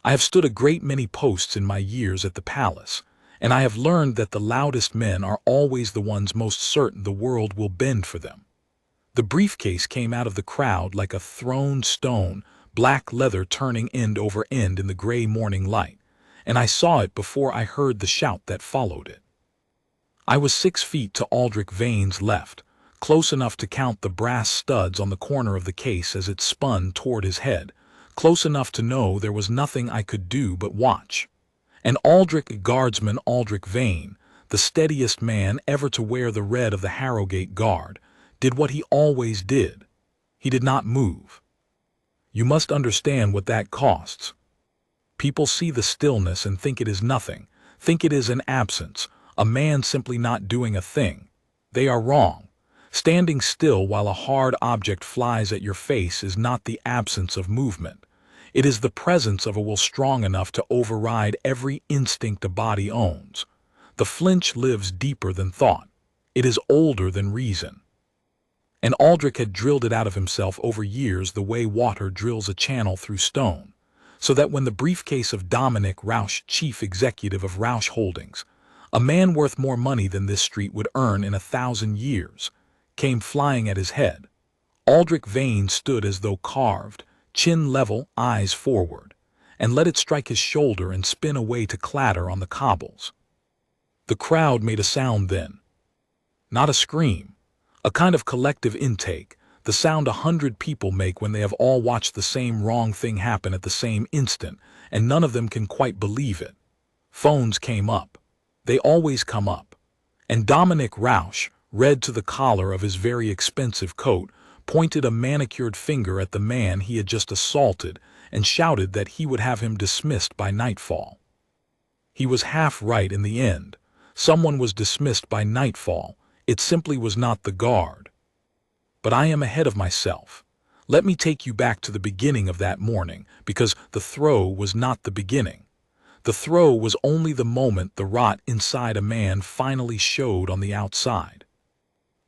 I have stood a great many posts in my years at the palace, and I have learned that the loudest men are always the ones most certain the world will bend for them. The briefcase came out of the crowd like a thrown stone, black leather turning end over end in the gray morning light, and I saw it before I heard the shout that followed it. I was 6 feet to Aldric Vane's left, close enough to count the brass studs on the corner of the case as it spun toward his head, close enough to know there was nothing I could do but watch. And Aldric Guardsman Aldric Vane, the steadiest man ever to wear the red of the Harrogate Guard, did what he always did. He did not move. You must understand what that costs. People see the stillness and think it is nothing, think it is an absence, a man simply not doing a thing. They are wrong. Standing still while a hard object flies at your face is not the absence of movement. It is the presence of a will strong enough to override every instinct a body owns. The flinch lives deeper than thought. It is older than reason. And Aldric had drilled it out of himself over years the way water drills a channel through stone, so that when the briefcase of Dominic Rausch, chief executive of Rausch Holdings, a man worth more money than this street would earn in 1,000 years, came flying at his head, Aldric Vane stood as though carved, chin level, eyes forward, and let it strike his shoulder and spin away to clatter on the cobbles. The crowd made a sound then. Not a scream, a kind of collective intake, the sound 100 people make when they have all watched the same wrong thing happen at the same instant, and none of them can quite believe it. Phones came up. They always come up. And Dominic Rausch, red to the collar of his very expensive coat, pointed a manicured finger at the man he had just assaulted and shouted that he would have him dismissed by nightfall. He was half right in the end. Someone was dismissed by nightfall. It simply was not the guard. But I am ahead of myself. Let me take you back to the beginning of that morning, because the throw was not the beginning. The throw was only the moment the rot inside a man finally showed on the outside.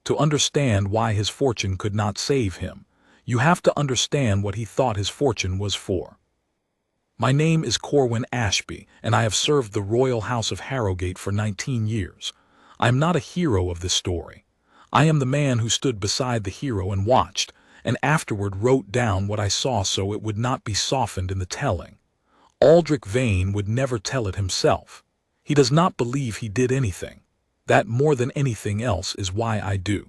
To understand why his fortune could not save him, you have to understand what he thought his fortune was for. My name is Corwin Ashby, and I have served the royal house of Harrogate for 19 years. I am not a hero of this story. I am the man who stood beside the hero and watched, and afterward wrote down what I saw so it would not be softened in the telling. Aldric Vane would never tell it himself. He does not believe he did anything. That more than anything else is why I do.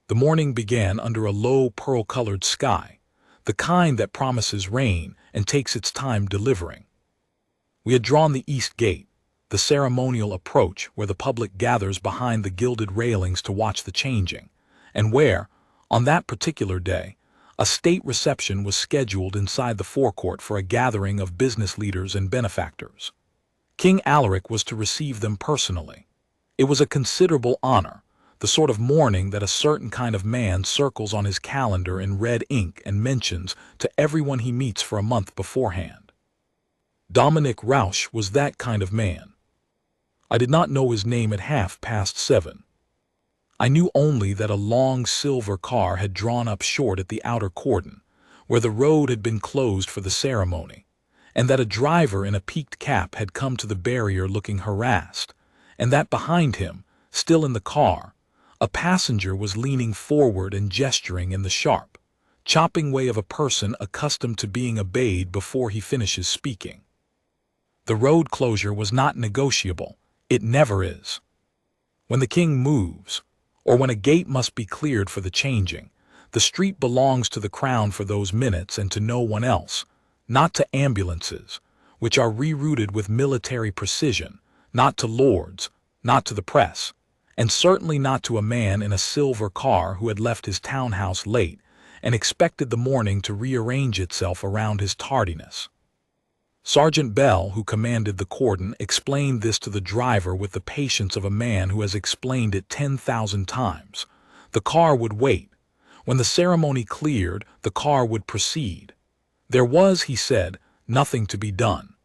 The morning began under a low pearl-colored sky, the kind that promises rain and takes its time delivering. We had drawn the east gate, the ceremonial approach where the public gathers behind the gilded railings to watch the changing, and where, on that particular day, a state reception was scheduled inside the forecourt for a gathering of business leaders and benefactors. King Alaric was to receive them personally. It was a considerable honor, the sort of mourning that a certain kind of man circles on his calendar in red ink and mentions to everyone he meets for a month beforehand. Dominic Rausch was that kind of man. I did not know his name at 7:30. I knew only that a long silver car had drawn up short at the outer cordon, where the road had been closed for the ceremony, and that a driver in a peaked cap had come to the barrier looking harassed, and that behind him, still in the car, a passenger was leaning forward and gesturing in the sharp, chopping way of a person accustomed to being obeyed before he finishes speaking. The road closure was not negotiable. It never is. When the king moves, or when a gate must be cleared for the changing, the street belongs to the crown for those minutes and to no one else, not to ambulances, which are rerouted with military precision, not to lords, not to the press, and certainly not to a man in a silver car who had left his townhouse late and expected the morning to rearrange itself around his tardiness. Sergeant Bell, who commanded the cordon, explained this to the driver with the patience of a man who has explained it 10,000 times. The car would wait. When the ceremony cleared, the car would proceed. There was, he said, nothing to be done.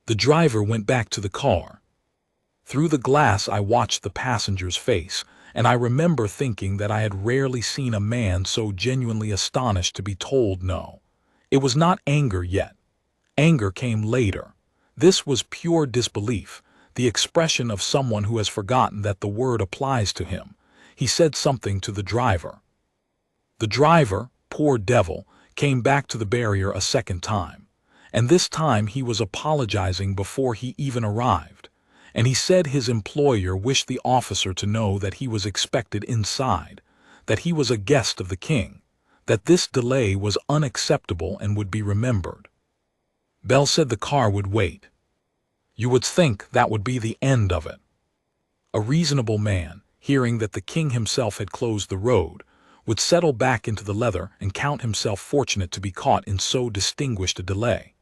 The driver went back to the car. Through the glass I watched the passenger's face, and I remember thinking that I had rarely seen a man so genuinely astonished to be told no. It was not anger yet. Anger came later. This was pure disbelief, the expression of someone who has forgotten that the word applies to him. He said something to the driver. The driver, poor devil, came back to the barrier a second time, and this time he was apologizing before he even arrived, and he said his employer wished the officer to know that he was expected inside, that he was a guest of the king, that this delay was unacceptable and would be remembered. Bell said the car would wait. You would think that would be the end of it. A reasonable man, hearing that the king himself had closed the road, would settle back into the leather and count himself fortunate to be caught in so distinguished a delay.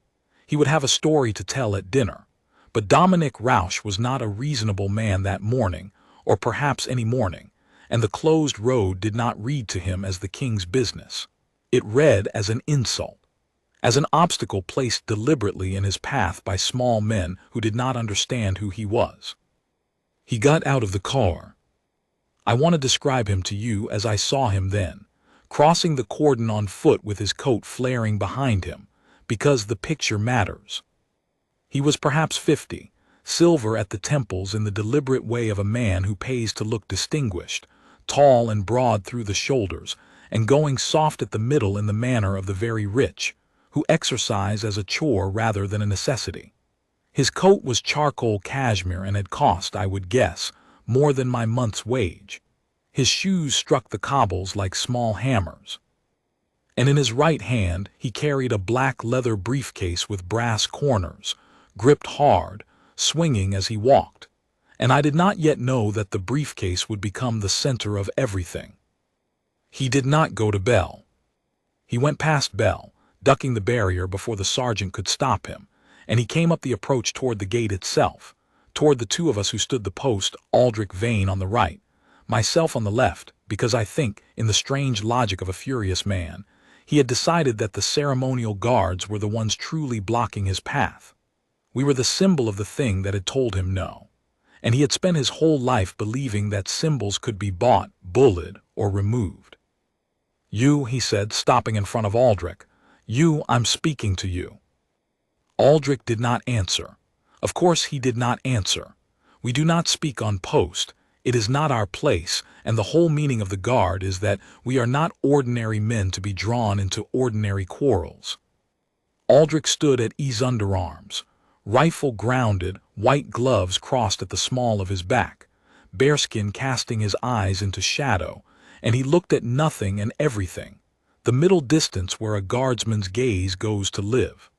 He would have a story to tell at dinner. But Dominic Rausch was not a reasonable man that morning, or perhaps any morning, and the closed road did not read to him as the king's business. It read as an insult, as an obstacle placed deliberately in his path by small men who did not understand who he was. He got out of the car. I want to describe him to you as I saw him then, crossing the cordon on foot with his coat flaring behind him, because the picture matters. He was perhaps 50, silver at the temples in the deliberate way of a man who pays to look distinguished, tall and broad through the shoulders, and going soft at the middle in the manner of the very rich, who exercise as a chore rather than a necessity. His coat was charcoal cashmere and had cost, I would guess, more than my month's wage. His shoes struck the cobbles like small hammers. And in his right hand he carried a black leather briefcase with brass corners, gripped hard, swinging as he walked, and I did not yet know that the briefcase would become the center of everything. He did not go to Bell. He went past Bell, ducking the barrier before the sergeant could stop him, and he came up the approach toward the gate itself, toward the two of us who stood the post, Aldric Vane on the right, myself on the left, because I think, in the strange logic of a furious man, he had decided that the ceremonial guards were the ones truly blocking his path. We were the symbol of the thing that had told him no, and he had spent his whole life believing that symbols could be bought, bullied, or removed. You, he said, stopping in front of Aldric. You, I'm speaking to you. Aldric did not answer. Of course he did not answer. We do not speak on post. It is not our place, and the whole meaning of the guard is that we are not ordinary men to be drawn into ordinary quarrels. Aldric stood at ease underarms, rifle grounded, white gloves crossed at the small of his back, bearskin casting his eyes into shadow, and he looked at nothing and everything, the middle distance where a guardsman's gaze goes to live.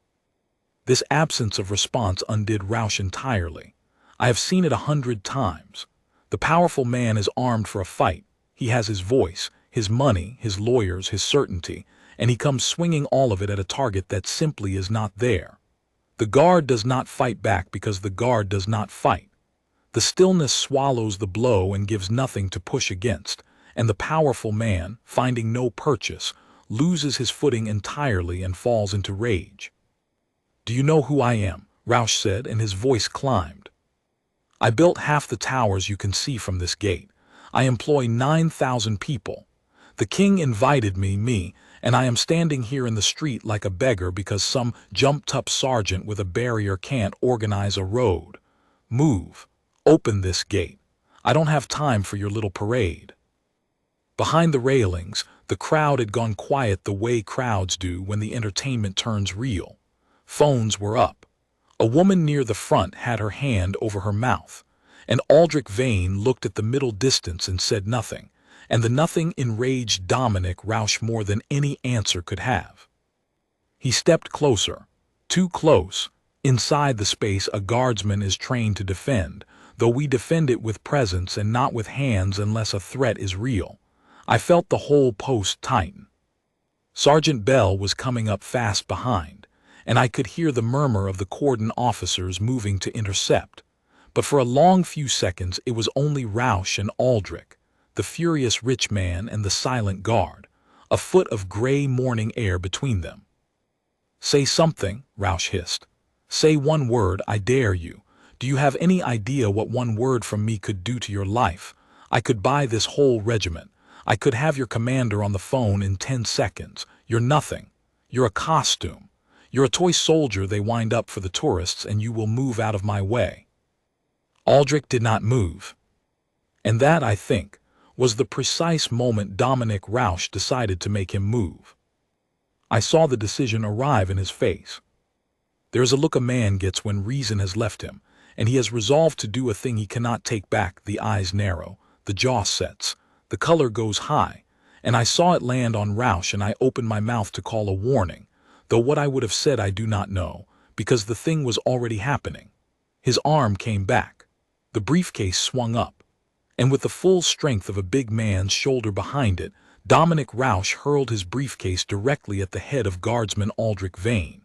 This absence of response undid Rausch entirely. I have seen it 100 times. The powerful man is armed for a fight. He has his voice, his money, his lawyers, his certainty, and he comes swinging all of it at a target that simply is not there. The guard does not fight back because the guard does not fight. The stillness swallows the blow and gives nothing to push against, and the powerful man, finding no purchase, loses his footing entirely and falls into rage. Do you know who I am? Rausch said, and his voice climbed. I built half the towers you can see from this gate. I employ 9,000 people. The king invited me, and I am standing here in the street like a beggar because some jumped-up sergeant with a barrier can't organize a road. Move. Open this gate. I don't have time for your little parade. Behind the railings, the crowd had gone quiet the way crowds do when the entertainment turns real. Phones were up. A woman near the front had her hand over her mouth, and Aldric Vane looked at the middle distance and said nothing, and the nothing enraged Dominic Rausch more than any answer could have. He stepped closer, too close. Inside the space a guardsman is trained to defend, though we defend it with presence and not with hands unless a threat is real. I felt the whole post tighten. Sergeant Bell was coming up fast behind, and I could hear the murmur of the cordon officers moving to intercept. But for a long few seconds it was only Rausch and Aldric, the furious rich man and the silent guard, a foot of gray morning air between them. Say something, Rausch hissed. Say one word, I dare you. Do you have any idea what one word from me could do to your life? I could buy this whole regiment. I could have your commander on the phone in 10 seconds. You're nothing. You're a costume. You're a toy soldier they wind up for the tourists, and you will move out of my way." Aldric did not move. And that, I think, was the precise moment Dominic Rausch decided to make him move. I saw the decision arrive in his face. There is a look a man gets when reason has left him, and he has resolved to do a thing he cannot take back. The eyes narrow, the jaw sets, the color goes high, and I saw it land on Rausch, and I opened my mouth to call a warning, though what I would have said I do not know, because the thing was already happening. His arm came back. The briefcase swung up, and with the full strength of a big man's shoulder behind it, Dominic Rausch hurled his briefcase directly at the head of Guardsman Aldric Vane.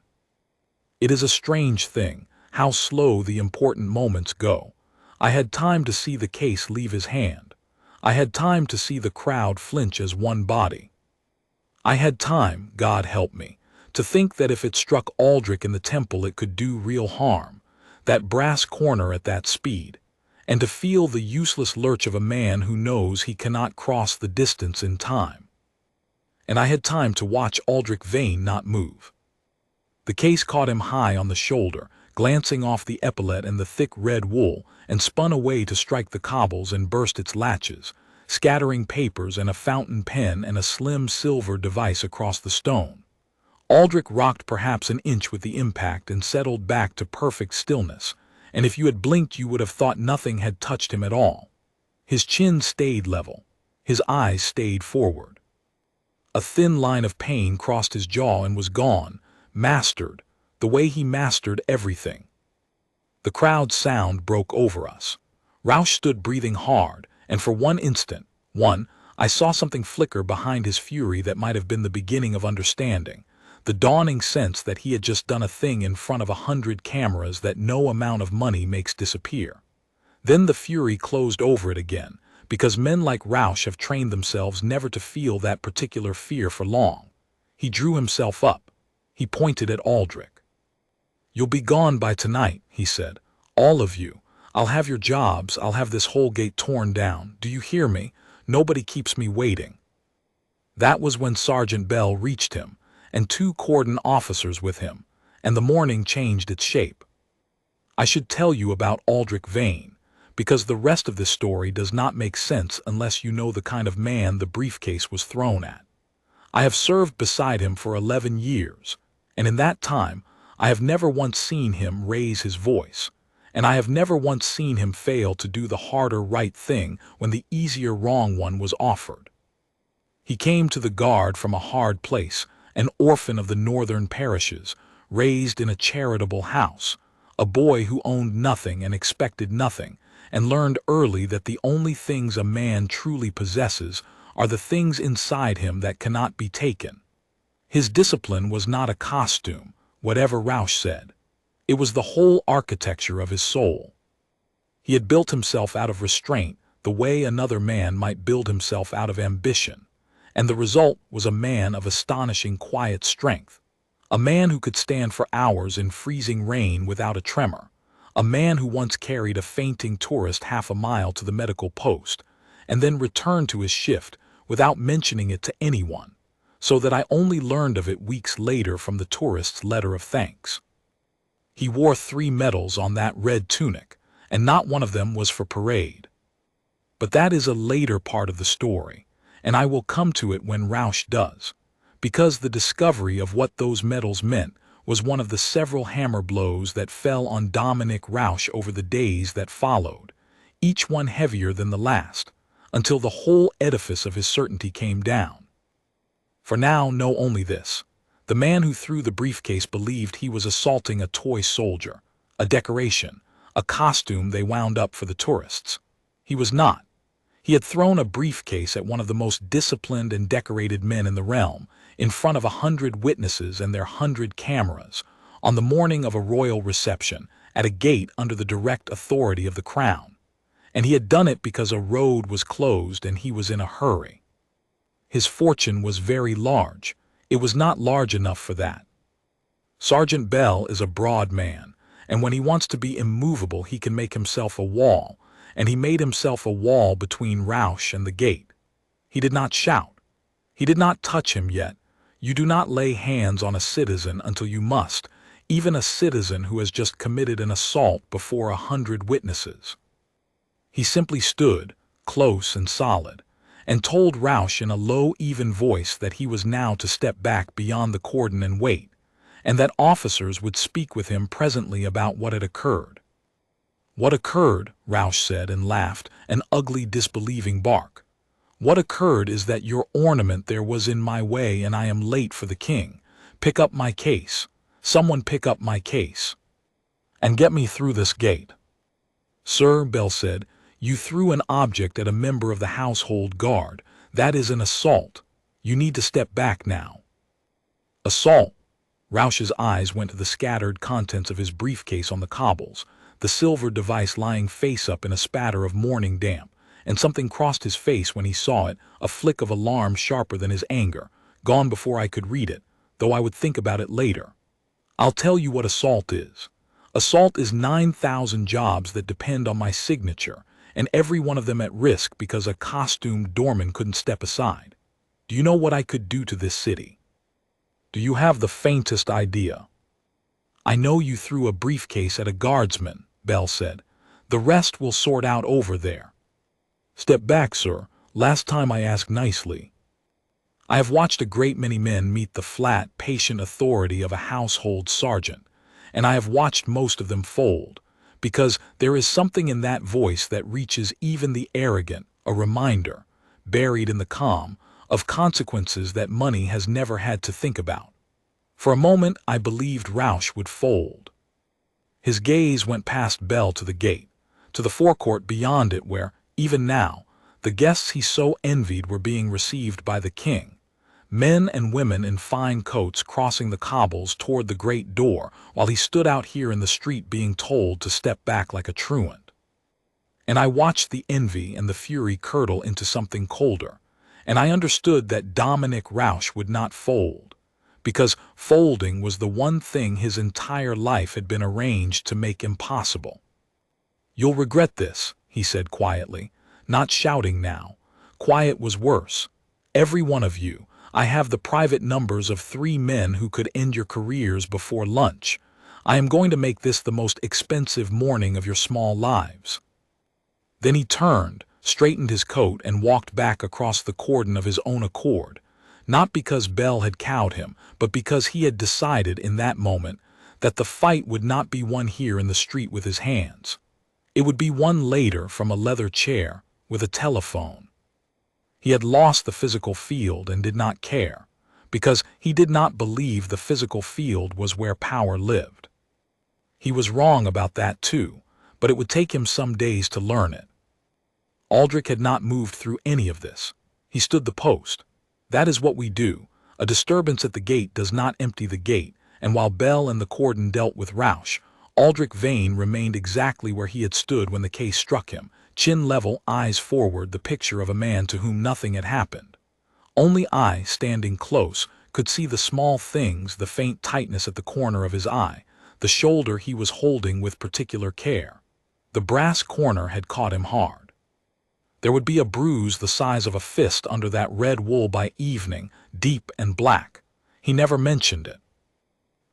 It is a strange thing, how slow the important moments go. I had time to see the case leave his hand. I had time to see the crowd flinch as one body. I had time, God help me, to think that if it struck Aldric in the temple it could do real harm, that brass corner at that speed, and to feel the useless lurch of a man who knows he cannot cross the distance in time. And I had time to watch Aldric Vane not move. The case caught him high on the shoulder, glancing off the epaulette and the thick red wool, and spun away to strike the cobbles and burst its latches, scattering papers and a fountain pen and a slim silver device across the stone. Aldric rocked perhaps an inch with the impact and settled back to perfect stillness, and if you had blinked you would have thought nothing had touched him at all. His chin stayed level. His eyes stayed forward. A thin line of pain crossed his jaw and was gone, mastered, the way he mastered everything. The crowd's sound broke over us. Rausch stood breathing hard, and for one instant, I saw something flicker behind his fury that might have been the beginning of understanding, the dawning sense that he had just done a thing in front of 100 cameras that no amount of money makes disappear. Then the fury closed over it again, because men like Rausch have trained themselves never to feel that particular fear for long. He drew himself up. He pointed at Aldric. "You'll be gone by tonight," he said. "All of you. I'll have your jobs. I'll have this whole gate torn down. Do you hear me? Nobody keeps me waiting." That was when Sergeant Bell reached him, and 2 cordon officers with him, and the morning changed its shape. I should tell you about Aldric Vane, because the rest of this story does not make sense unless you know the kind of man the briefcase was thrown at. I have served beside him for 11 years, and in that time I have never once seen him raise his voice, and I have never once seen him fail to do the harder right thing when the easier wrong one was offered. He came to the Guard from a hard place, an orphan of the northern parishes, raised in a charitable house, a boy who owned nothing and expected nothing, and learned early that the only things a man truly possesses are the things inside him that cannot be taken. His discipline was not a costume, whatever Rausch said. It was the whole architecture of his soul. He had built himself out of restraint the way another man might build himself out of ambition, and the result was a man of astonishing quiet strength, a man who could stand for hours in freezing rain without a tremor, a man who once carried a fainting tourist half a mile to the medical post, and then returned to his shift without mentioning it to anyone, so that I only learned of it weeks later from the tourist's letter of thanks. He wore 3 medals on that red tunic, and not one of them was for parade. But that is a later part of the story, and I will come to it when Rausch does, because the discovery of what those medals meant was one of the several hammer blows that fell on Dominic Rausch over the days that followed, each one heavier than the last, until the whole edifice of his certainty came down. For now, know only this. The man who threw the briefcase believed he was assaulting a toy soldier, a decoration, a costume they wound up for the tourists. He was not. He had thrown a briefcase at one of the most disciplined and decorated men in the realm, in front of 100 witnesses and their 100 cameras, on the morning of a royal reception, at a gate under the direct authority of the crown. And he had done it because a road was closed and he was in a hurry. His fortune was very large. It was not large enough for that. Sergeant Bell is a broad man, and when he wants to be immovable he can make himself a wall, and he made himself a wall between Rausch and the gate. He did not shout. He did not touch him yet. You do not lay hands on a citizen until you must, even a citizen who has just committed an assault before 100 witnesses. He simply stood, close and solid, and told Rausch in a low, even voice that he was now to step back beyond the cordon and wait, and that officers would speak with him presently about what had occurred. "What occurred?" Rausch said and laughed, an ugly, disbelieving bark. "What occurred is that your ornament there was in my way and I am late for the king. Pick up my case. Someone pick up my case. And get me through this gate." "Sir," Bell said, "you threw an object at a member of the household guard. That is an assault. You need to step back now." "Assault?" Rausch's eyes went to the scattered contents of his briefcase on the cobbles, the silver device lying face up in a spatter of morning damp, and something crossed his face when he saw it, a flick of alarm sharper than his anger, gone before I could read it, though I would think about it later. "I'll tell you what assault is. Assault is 9,000 jobs that depend on my signature, and every one of them at risk because a costumed doorman couldn't step aside. Do you know what I could do to this city? Do you have the faintest idea?" "I know you threw a briefcase at a guardsman," Bell said. "The rest we'll sort out over there." "Step back, sir. Last time I asked nicely." I have watched a great many men meet the flat, patient authority of a household sergeant, and I have watched most of them fold, because there is something in that voice that reaches even the arrogant, a reminder, buried in the calm, of consequences that money has never had to think about. For a moment I believed Rausch would fold. His gaze went past Bell to the gate, to the forecourt beyond it where, even now, the guests he so envied were being received by the king, men and women in fine coats crossing the cobbles toward the great door, while he stood out here in the street being told to step back like a truant. And I watched the envy and the fury curdle into something colder, and I understood that Dominic Rausch would not fold, because folding was the one thing his entire life had been arranged to make impossible. "You'll regret this," he said quietly, not shouting now. Quiet was worse. "Every one of you. I have the private numbers of 3 men who could end your careers before lunch. I am going to make this the most expensive morning of your small lives." Then he turned, straightened his coat, and walked back across the cordon of his own accord, not because Bell had cowed him, but because he had decided in that moment that the fight would not be won here in the street with his hands. It would be won later from a leather chair, with a telephone. He had lost the physical field and did not care, because he did not believe the physical field was where power lived. He was wrong about that too, but it would take him some days to learn it. Aldric had not moved through any of this. He stood the post. That is what we do. A disturbance at the gate does not empty the gate, and while Bell and the cordon dealt with Rausch, Aldric Vane remained exactly where he had stood when the case struck him, chin level, eyes forward, the picture of a man to whom nothing had happened. Only I, standing close, could see the small things, the faint tightness at the corner of his eye, the shoulder he was holding with particular care. The brass corner had caught him hard. There would be a bruise the size of a fist under that red wool by evening, deep and black. He never mentioned it.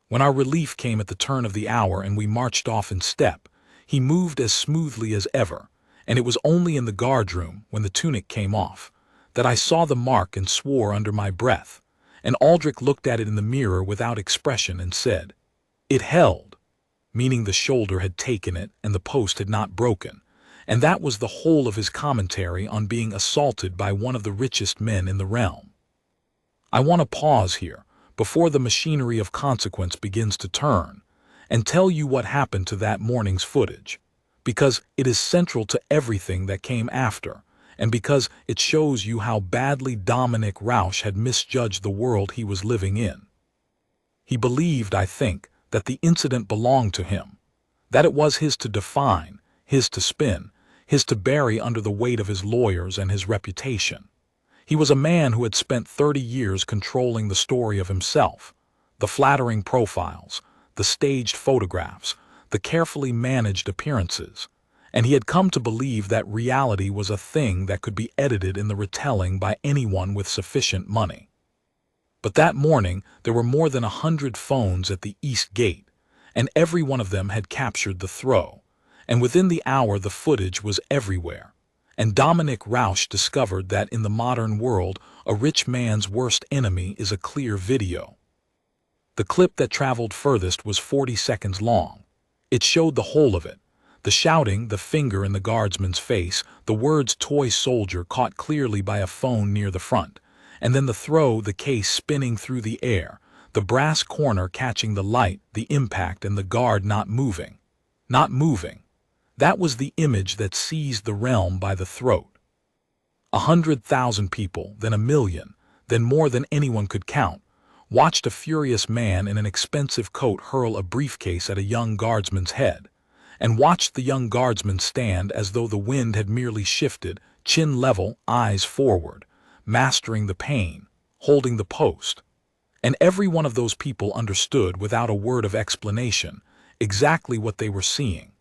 When our relief came at the turn of the hour and we marched off in step, he moved as smoothly as ever, and it was only in the guardroom, when the tunic came off, that I saw the mark and swore under my breath, and Aldric looked at it in the mirror without expression and said, "It held," meaning the shoulder had taken it and the post had not broken, and that was the whole of his commentary on being assaulted by one of the richest men in the realm. I want to pause here, before the machinery of consequence begins to turn, and tell you what happened to that morning's footage, because it is central to everything that came after, and because it shows you how badly Dominic Rausch had misjudged the world he was living in. He believed, I think, that the incident belonged to him, that it was his to define, his to spin, his to bury under the weight of his lawyers and his reputation. He was a man who had spent 30 years controlling the story of himself, the flattering profiles, the staged photographs, the carefully managed appearances, and he had come to believe that reality was a thing that could be edited in the retelling by anyone with sufficient money. But that morning there were more than 100 phones at the east gate, and every one of them had captured the throw, and within the hour the footage was everywhere. And Dominic Rausch discovered that in the modern world, a rich man's worst enemy is a clear video. The clip that traveled furthest was 40 seconds long. It showed the whole of it. The shouting, the finger in the guardsman's face, the words "toy soldier" caught clearly by a phone near the front, and then the throw, the case spinning through the air, the brass corner catching the light, the impact, and the guard not moving. Not moving. That was the image that seized the realm by the throat. 100,000 people, then 1,000,000, then more than anyone could count, watched a furious man in an expensive coat hurl a briefcase at a young guardsman's head, and watched the young guardsman stand as though the wind had merely shifted, chin level, eyes forward, mastering the pain, holding the post. And every one of those people understood without a word of explanation exactly what they were seeing.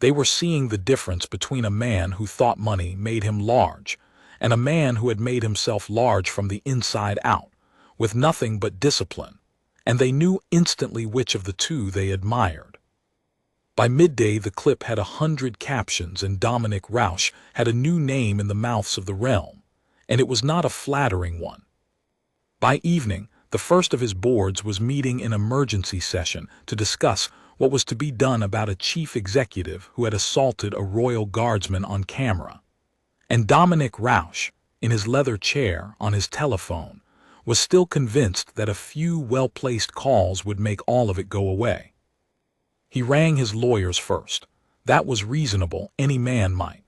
They were seeing the difference between a man who thought money made him large and a man who had made himself large from the inside out, with nothing but discipline, and they knew instantly which of the two they admired. By midday the clip had 100 captions, and Dominic Rausch had a new name in the mouths of the realm, and it was not a flattering one. By evening, the first of his boards was meeting an emergency session to discuss what was to be done about a chief executive who had assaulted a royal guardsman on camera. And Dominic Rausch, in his leather chair on his telephone, was still convinced that a few well-placed calls would make all of it go away. He rang his lawyers first. That was reasonable, any man might.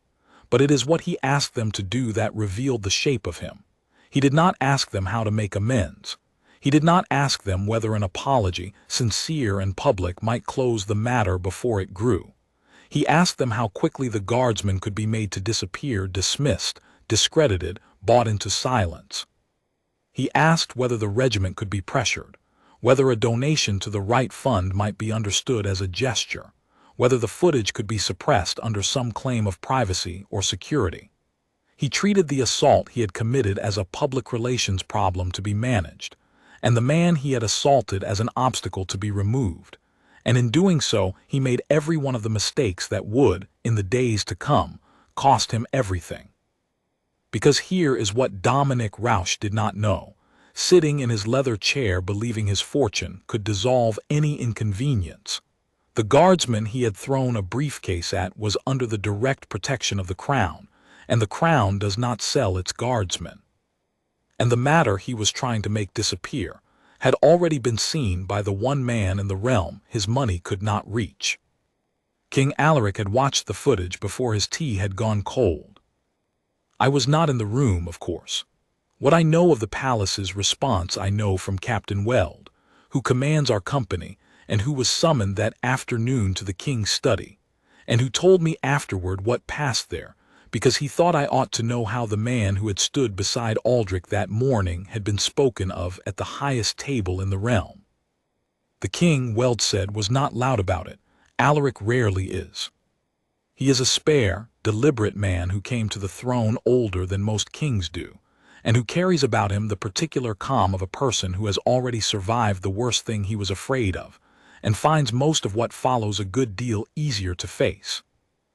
But it is what he asked them to do that revealed the shape of him. He did not ask them how to make amends. He did not ask them whether an apology, sincere and public, might close the matter before it grew. He asked them how quickly the guardsman could be made to disappear, dismissed, discredited, brought into silence. He asked whether the regiment could be pressured, whether a donation to the right fund might be understood as a gesture, whether the footage could be suppressed under some claim of privacy or security. He treated the assault he had committed as a public relations problem to be managed, and the man he had assaulted as an obstacle to be removed, and in doing so he made every one of the mistakes that would, in the days to come, cost him everything. Because here is what Dominic Rausch did not know. Sitting in his leather chair believing his fortune could dissolve any inconvenience, the guardsman he had thrown a briefcase at was under the direct protection of the crown, and the crown does not sell its guardsmen. And the matter he was trying to make disappear had already been seen by the one man in the realm his money could not reach. King Alaric had watched the footage before his tea had gone cold. I was not in the room, of course. What I know of the palace's response I know from Captain Weld, who commands our company and who was summoned that afternoon to the king's study, and who told me afterward what passed there, because he thought I ought to know how the man who had stood beside Aldric that morning had been spoken of at the highest table in the realm. The king, Weld said, was not loud about it. Alaric rarely is. He is a spare, deliberate man who came to the throne older than most kings do, and who carries about him the particular calm of a person who has already survived the worst thing he was afraid of, and finds most of what follows a good deal easier to face.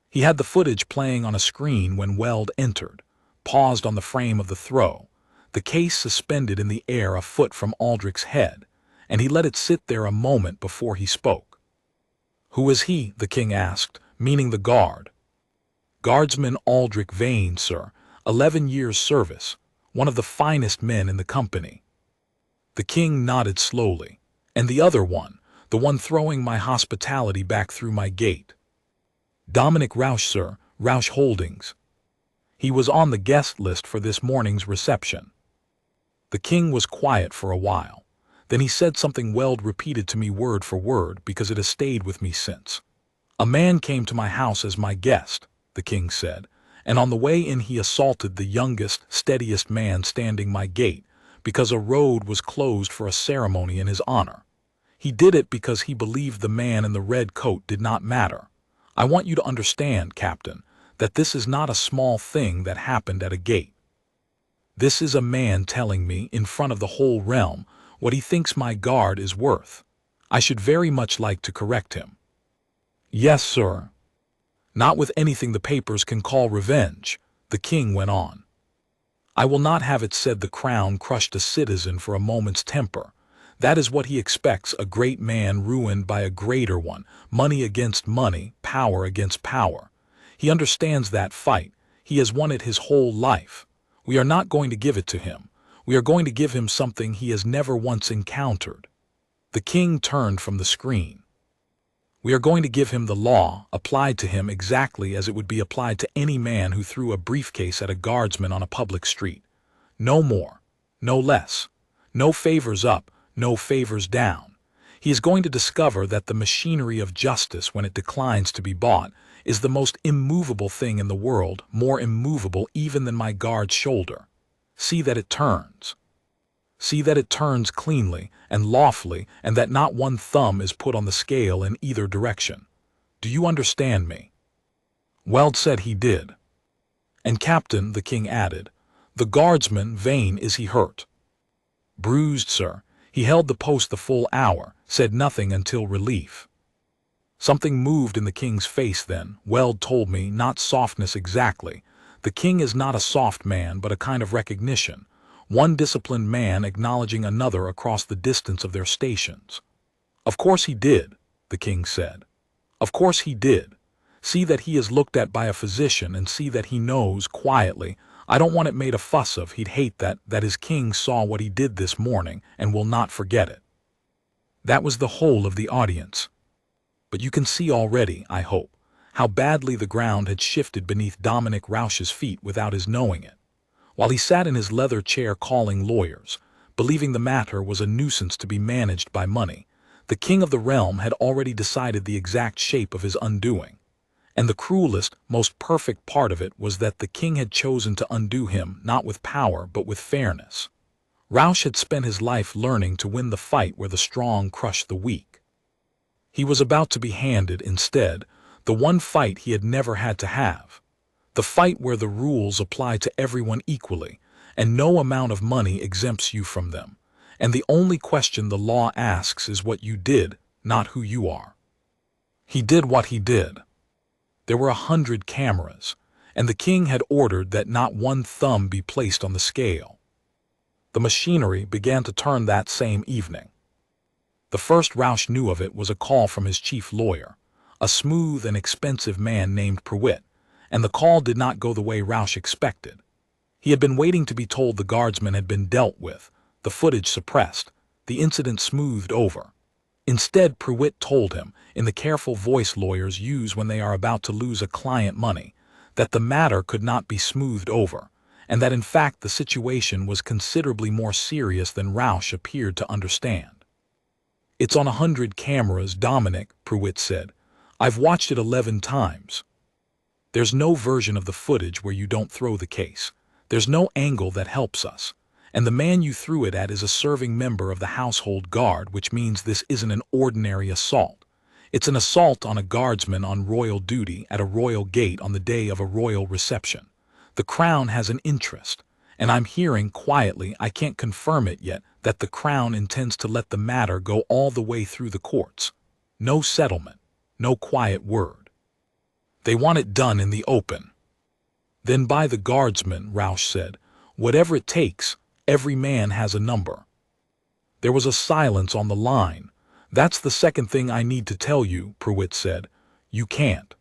He had the footage playing on a screen when Weld entered, paused on the frame of the throw, the case suspended in the air a foot from Aldric's head, and he let it sit there a moment before he spoke. "Who is he?" the king asked, meaning the guard. "Guardsman Aldric Vane, sir, 11 years' service, one of the finest men in the company." The king nodded slowly. "And the other one, the one throwing my hospitality back through my gate?" "Dominic Rausch, sir, Rausch Holdings. He was on the guest list for this morning's reception." The king was quiet for a while. Then he said something Weld repeated to me word for word because it has stayed with me since. "A man came to my house as my guest," the king said, "and on the way in he assaulted the youngest, steadiest man standing my gate because a road was closed for a ceremony in his honor. He did it because he believed the man in the red coat did not matter. I want you to understand, Captain, that this is not a small thing that happened at a gate." This is a man telling me, in front of the whole realm, what he thinks my guard is worth. I should very much like to correct him. Yes, sir. Not with anything the papers can call revenge, the king went on. I will not have it said the crown crushed a citizen for a moment's temper. That is what he expects, a great man ruined by a greater one, money against money, power against power. He understands that fight. He has won it his whole life. We are not going to give it to him. We are going to give him something he has never once encountered. The king turned from the screen. We are going to give him the law, applied to him exactly as it would be applied to any man who threw a briefcase at a guardsman on a public street. No more, no less. No favors up, no favors down. He is going to discover that the machinery of justice, when it declines to be bought, is the most immovable thing in the world, more immovable even than my guard's shoulder. See that it turns. See that it turns cleanly and lawfully, and that not one thumb is put on the scale in either direction. Do you understand me? Weld said he did. And Captain, the king added, the Guardsman Vane, is he hurt? Bruised, sir. He held the post the full hour, said nothing until relief. Something moved in the king's face then, Weld told me, not softness exactly. The king is not a soft man, but a kind of recognition. One disciplined man acknowledging another across the distance of their stations. Of course he did, the king said. Of course he did. See that he is looked at by a physician, and see that he knows quietly. I don't want it made a fuss of. He'd hate that his king saw what he did this morning and will not forget it. That was the whole of the audience. But you can see already, I hope, how badly the ground had shifted beneath Dominic Rausch's feet without his knowing it. While he sat in his leather chair calling lawyers, believing the matter was a nuisance to be managed by money, the king of the realm had already decided the exact shape of his undoing. And the cruelest, most perfect part of it was that the king had chosen to undo him not with power but with fairness. Rausch had spent his life learning to win the fight where the strong crush the weak. He was about to be handed, instead, the one fight he had never had to have. The fight where the rules apply to everyone equally, and no amount of money exempts you from them. And the only question the law asks is what you did, not who you are. He did what he did. There were 100 cameras, and the king had ordered that not one thumb be placed on the scale. The machinery began to turn that same evening. The first Rausch knew of it was a call from his chief lawyer, a smooth and expensive man named Pruitt, and the call did not go the way Rausch expected. He had been waiting to be told the guardsman had been dealt with, the footage suppressed, the incident smoothed over. Instead, Pruitt told him, in the careful voice lawyers use when they are about to lose a client money, that the matter could not be smoothed over, and that in fact the situation was considerably more serious than Rausch appeared to understand. It's on 100 cameras, Dominic, Pruitt said. I've watched it 11 times. There's no version of the footage where you don't throw the case. There's no angle that helps us. And the man you threw it at is a serving member of the household guard, which means this isn't an ordinary assault. It's an assault on a guardsman on royal duty at a royal gate on the day of a royal reception. The crown has an interest, and I'm hearing quietly, I can't confirm it yet, that the crown intends to let the matter go all the way through the courts. No settlement, no quiet word. They want it done in the open. Then by the guardsman, Rausch said, whatever it takes, every man has a number. There was a silence on the line. That's the second thing I need to tell you, Pruitt said. You can't.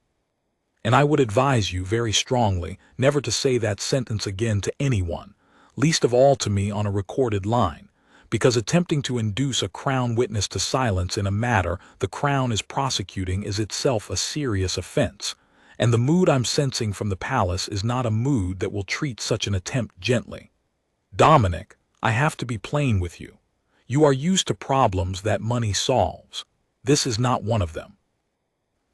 And I would advise you very strongly never to say that sentence again to anyone, least of all to me on a recorded line, because attempting to induce a crown witness to silence in a matter the crown is prosecuting is itself a serious offense, and the mood I'm sensing from the palace is not a mood that will treat such an attempt gently. Dominic, I have to be plain with you. You are used to problems that money solves. This is not one of them.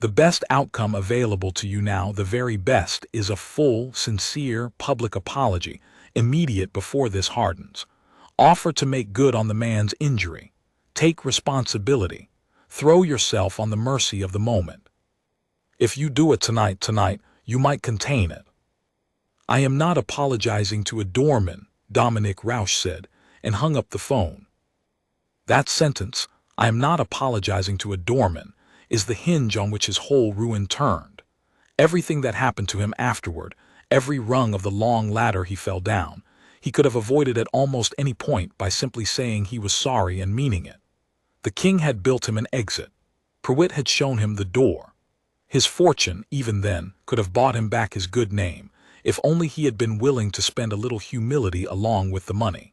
The best outcome available to you now, the very best, is a full, sincere, public apology, immediate before this hardens. Offer to make good on the man's injury. Take responsibility. Throw yourself on the mercy of the moment. If you do it tonight, you might contain it. I am not apologizing to a doorman, Dominic Rausch said, and hung up the phone. That sentence, "I am not apologizing to a doorman," is the hinge on which his whole ruin turned. Everything that happened to him afterward, every rung of the long ladder he fell down, he could have avoided at almost any point by simply saying he was sorry and meaning it. The king had built him an exit. Pruitt had shown him the door. His fortune, even then, could have bought him back his good name, if only he had been willing to spend a little humility along with the money.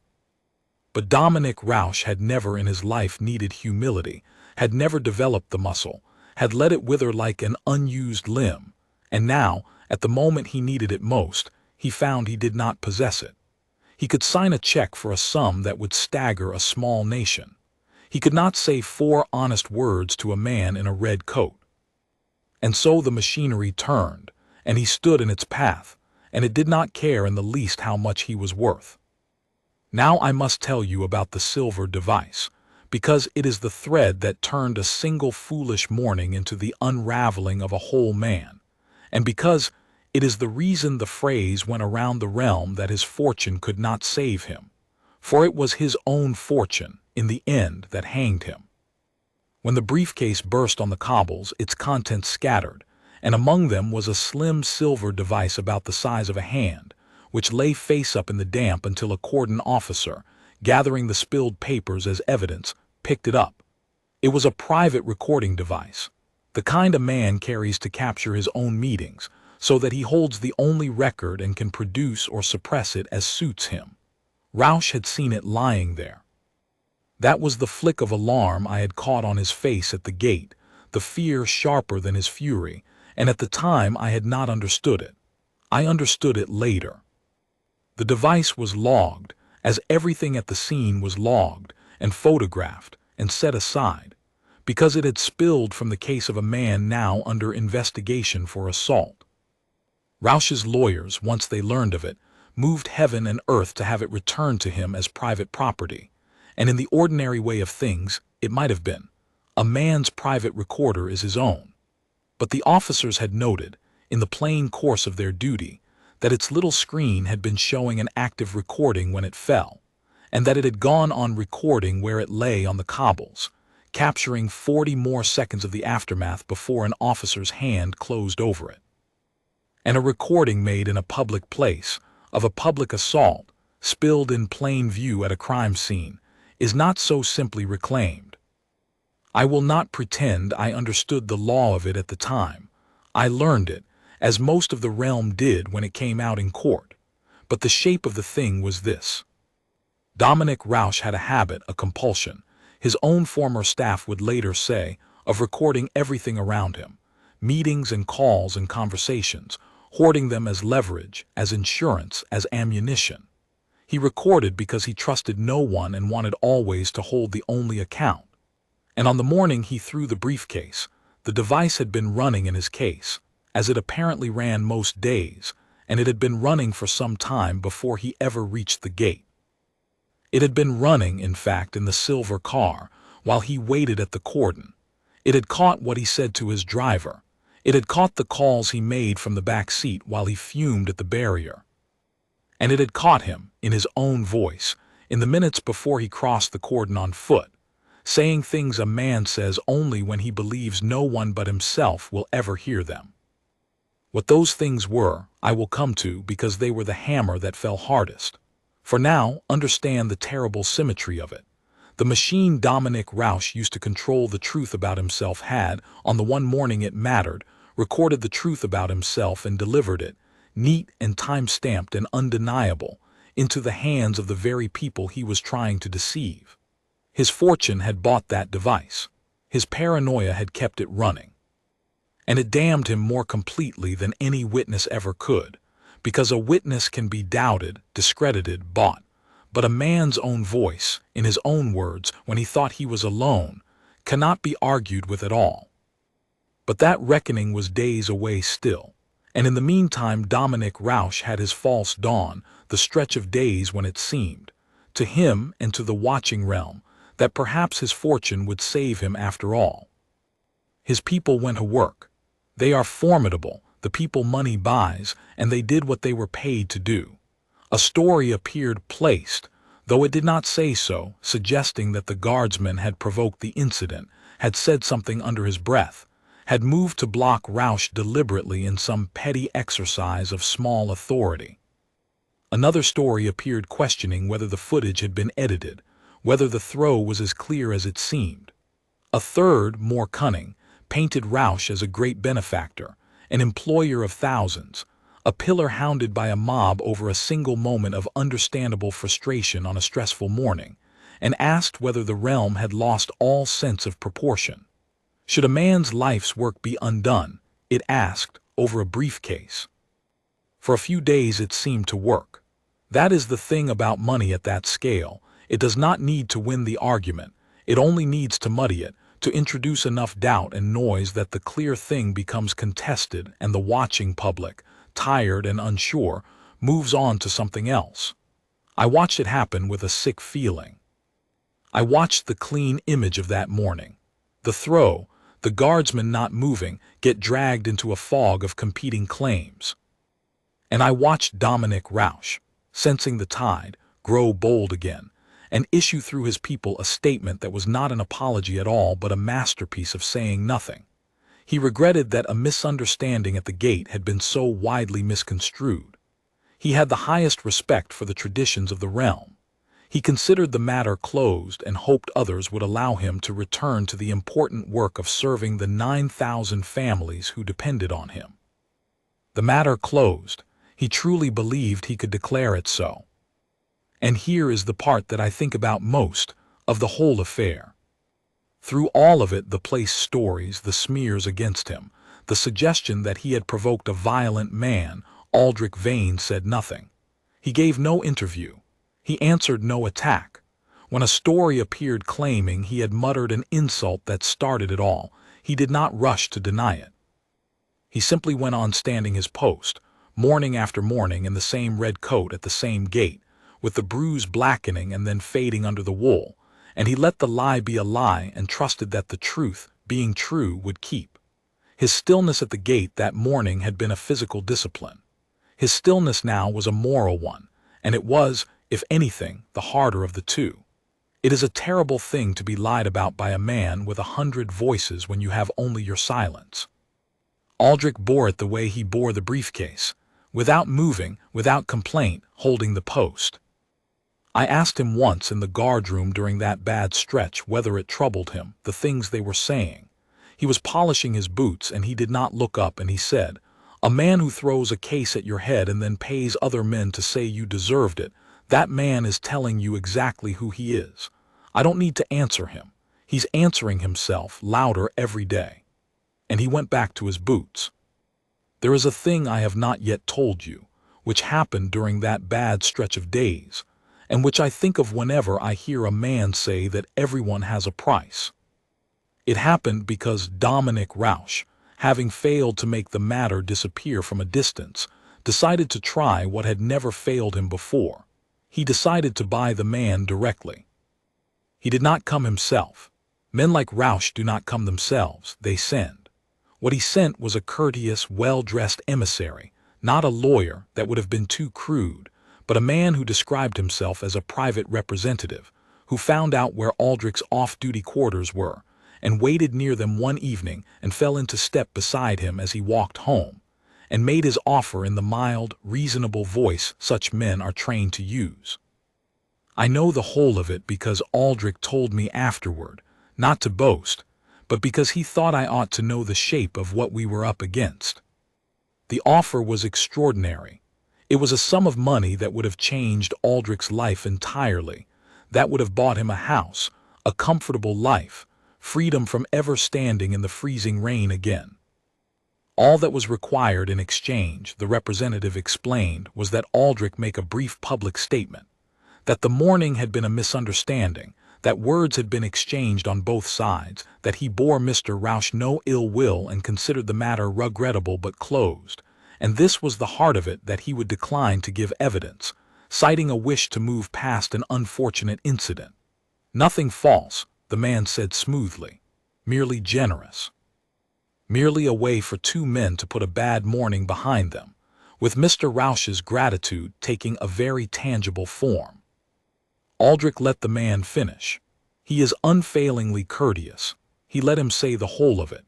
But Dominic Rausch had never in his life needed humility, had never developed the muscle, had let it wither like an unused limb, and now, at the moment he needed it most, he found he did not possess it. He could sign a check for a sum that would stagger a small nation. He could not say 4 honest words to a man in a red coat. And so the machinery turned, and he stood in its path, and it did not care in the least how much he was worth. Now I must tell you about the silver device, because it is the thread that turned a single foolish morning into the unraveling of a whole man, and because it is the reason the phrase went around the realm that his fortune could not save him, for it was his own fortune, in the end, that hanged him. When the briefcase burst on the cobbles, its contents scattered, and among them was a slim silver device about the size of a hand, which lay face up in the damp until a cordon officer, gathering the spilled papers as evidence, picked it up. It was a private recording device, the kind a man carries to capture his own meetings, so that he holds the only record and can produce or suppress it as suits him. Rausch had seen it lying there. That was the flick of alarm I had caught on his face at the gate, the fear sharper than his fury, and at the time I had not understood it. I understood it later. The device was logged, as everything at the scene was logged and photographed and set aside, because it had spilled from the case of a man now under investigation for assault. Rausch's lawyers, once they learned of it, moved heaven and earth to have it returned to him as private property, and in the ordinary way of things, it might have been. A man's private recorder is his own. But the officers had noted, in the plain course of their duty, that its little screen had been showing an active recording when it fell, and that it had gone on recording where it lay on the cobbles, capturing 40 more seconds of the aftermath before an officer's hand closed over it. And a recording made in a public place, of a public assault, spilled in plain view at a crime scene, is not so simply reclaimed. I will not pretend I understood the law of it at the time. I learned it, as most of the realm did when it came out in court, but the shape of the thing was this. Dominic Rausch had a habit, a compulsion, his own former staff would later say, of recording everything around him, meetings and calls and conversations, hoarding them as leverage, as insurance, as ammunition. He recorded because he trusted no one and wanted always to hold the only account. And on the morning he threw the briefcase, the device had been running in his case, as it apparently ran most days, and it had been running for some time before he ever reached the gate. It had been running, in fact, in the silver car, while he waited at the cordon. It had caught what he said to his driver. It had caught the calls he made from the back seat while he fumed at the barrier. And it had caught him, in his own voice, in the minutes before he crossed the cordon on foot, saying things a man says only when he believes no one but himself will ever hear them. What those things were, I will come to, because they were the hammer that fell hardest. For now, understand the terrible symmetry of it. The machine Dominic Rausch used to control the truth about himself had, on the one morning it mattered, recorded the truth about himself and delivered it, neat and time-stamped and undeniable, into the hands of the very people he was trying to deceive. His fortune had bought that device. His paranoia had kept it running. And it damned him more completely than any witness ever could, because a witness can be doubted, discredited, bought, but a man's own voice, in his own words, when he thought he was alone, cannot be argued with at all. But that reckoning was days away still, and in the meantime Dominic Rausch had his false dawn, the stretch of days when it seemed, to him and to the watching realm, that perhaps his fortune would save him after all. His people went to work. They are formidable, the people money buys, and they did what they were paid to do. A story appeared placed, though it did not say so, suggesting that the guardsman had provoked the incident, had said something under his breath, had moved to block Rausch deliberately in some petty exercise of small authority. Another story appeared questioning whether the footage had been edited, whether the throw was as clear as it seemed. A third, more cunning, painted Rausch as a great benefactor, an employer of thousands, a pillar hounded by a mob over a single moment of understandable frustration on a stressful morning, and asked whether the realm had lost all sense of proportion. Should a man's life's work be undone, it asked, over a briefcase? For a few days it seemed to work. That is the thing about money at that scale. It does not need to win the argument. It only needs to muddy it, to introduce enough doubt and noise that the clear thing becomes contested and the watching public, tired and unsure, moves on to something else. I watched it happen with a sick feeling. I watched the clean image of that morning. The throw, the guardsman not moving, get dragged into a fog of competing claims. And I watched Dominic Rausch, sensing the tide, grow bold again, and issue through his people a statement that was not an apology at all but a masterpiece of saying nothing. He regretted that a misunderstanding at the gate had been so widely misconstrued. He had the highest respect for the traditions of the realm. He considered the matter closed and hoped others would allow him to return to the important work of serving the 9,000 families who depended on him. The matter closed. He truly believed he could declare it so. And here is the part that I think about most of the whole affair. Through all of it, the place stories, the smears against him, the suggestion that he had provoked a violent man, Aldric Vane said nothing. He gave no interview. He answered no attack. When a story appeared claiming he had muttered an insult that started it all, he did not rush to deny it. He simply went on standing his post, morning after morning in the same red coat at the same gate, with the bruise blackening and then fading under the wool, and he let the lie be a lie and trusted that the truth, being true, would keep. His stillness at the gate that morning had been a physical discipline. His stillness now was a moral one, and it was, if anything, the harder of the two. It is a terrible thing to be lied about by a man with 100 voices when you have only your silence. Aldric bore it the way he bore the briefcase, without moving, without complaint, holding the post. I asked him once in the guardroom during that bad stretch whether it troubled him, the things they were saying. He was polishing his boots and he did not look up, and he said, "A man who throws a case at your head and then pays other men to say you deserved it, that man is telling you exactly who he is. I don't need to answer him. He's answering himself louder every day." And he went back to his boots. There is a thing I have not yet told you, which happened during that bad stretch of days, and which I think of whenever I hear a man say that everyone has a price. It happened because Dominic Rausch, having failed to make the matter disappear from a distance, decided to try what had never failed him before. He decided to buy the man directly. He did not come himself. Men like Rausch do not come themselves, they send. What he sent was a courteous, well-dressed emissary, not a lawyer, that would have been too crude, but a man who described himself as a private representative, who found out where Aldric's off-duty quarters were, and waited near them one evening and fell into step beside him as he walked home, and made his offer in the mild, reasonable voice such men are trained to use. I know the whole of it because Aldric told me afterward, not to boast, but because he thought I ought to know the shape of what we were up against. The offer was extraordinary. It was a sum of money that would have changed Aldric's life entirely, that would have bought him a house, a comfortable life, freedom from ever standing in the freezing rain again. All that was required in exchange, the representative explained, was that Aldric make a brief public statement, that the morning had been a misunderstanding, that words had been exchanged on both sides, that he bore Mr. Rausch no ill will and considered the matter regrettable but closed, and this was the heart of it, that he would decline to give evidence, citing a wish to move past an unfortunate incident. Nothing false, the man said smoothly, merely generous. Merely a way for two men to put a bad morning behind them, with Mr. Rausch's gratitude taking a very tangible form. Aldric let the man finish. He is unfailingly courteous. He let him say the whole of it.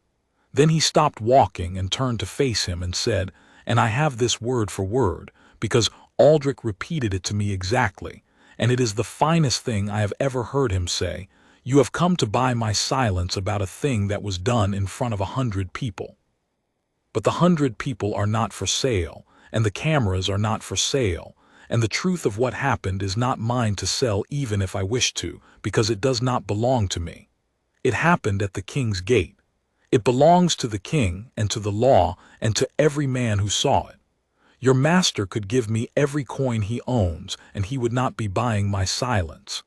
Then he stopped walking and turned to face him and said, "And I have this word for word, because Aldric repeated it to me exactly, and it is the finest thing I have ever heard him say. You have come to buy my silence about a thing that was done in front of 100 people. But the 100 people are not for sale, and the cameras are not for sale, and the truth of what happened is not mine to sell even if I wish to, because it does not belong to me. It happened at the king's gate. It belongs to the king and to the law and to every man who saw it. Your master could give me every coin he owns, and he would not be buying my silence.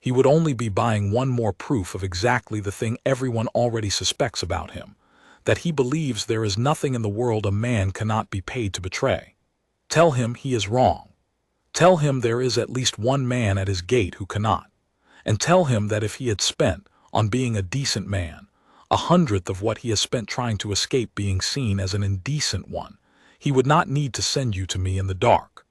He would only be buying one more proof of exactly the thing everyone already suspects about him, that he believes there is nothing in the world a man cannot be paid to betray. Tell him he is wrong. Tell him there is at least one man at his gate who cannot. And tell him that if he had spent, on being a decent man, 1/100th of what he has spent trying to escape being seen as an indecent one, he would not need to send you to me in the dark."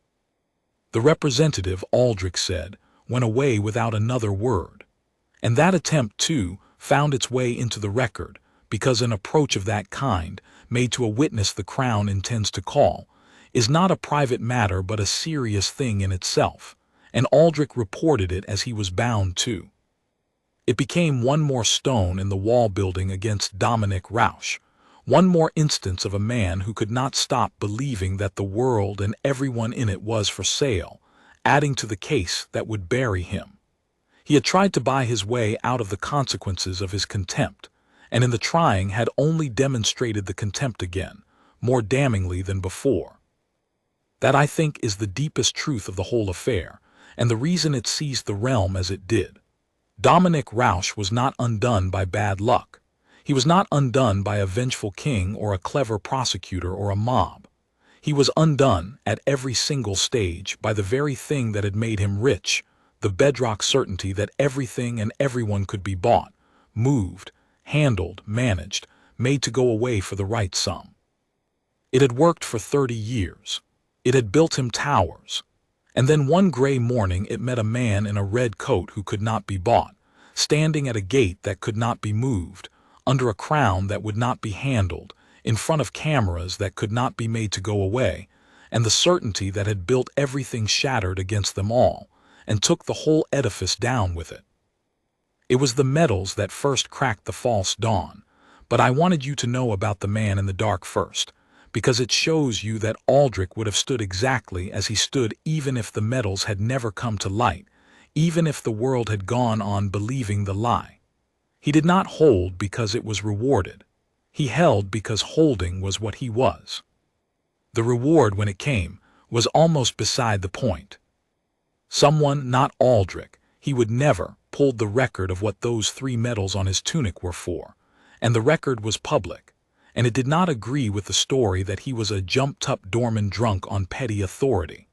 The representative, Aldric said, went away without another word. And that attempt, too, found its way into the record, because an approach of that kind, made to a witness the Crown intends to call, is not a private matter but a serious thing in itself, and Aldric reported it as he was bound to. It became one more stone in the wall building against Dominic Rausch, one more instance of a man who could not stop believing that the world and everyone in it was for sale, adding to the case that would bury him. He had tried to buy his way out of the consequences of his contempt, and in the trying had only demonstrated the contempt again, more damningly than before. That, I think, is the deepest truth of the whole affair, and the reason it seized the realm as it did. Dominic Rausch was not undone by bad luck. He was not undone by a vengeful king or a clever prosecutor or a mob. He was undone, at every single stage, by the very thing that had made him rich, the bedrock certainty that everything and everyone could be bought, moved, handled, managed, made to go away for the right sum. It had worked for 30 years. It had built him towers. And then one gray morning it met a man in a red coat who could not be bought, standing at a gate that could not be moved, under a crown that would not be handled, in front of cameras that could not be made to go away, and the certainty that had built everything shattered against them all, and took the whole edifice down with it. It was the metals that first cracked the false dawn, but I wanted you to know about the man in the dark first, because it shows you that Aldric would have stood exactly as he stood even if the metals had never come to light, even if the world had gone on believing the lie. He did not hold because it was rewarded. He held because holding was what he was. The reward, when it came, was almost beside the point. Someone, not Aldric, he would never, pulled the record of what those 3 medals on his tunic were for, and the record was public. And it did not agree with the story that he was a jumped-up doorman drunk on petty authority.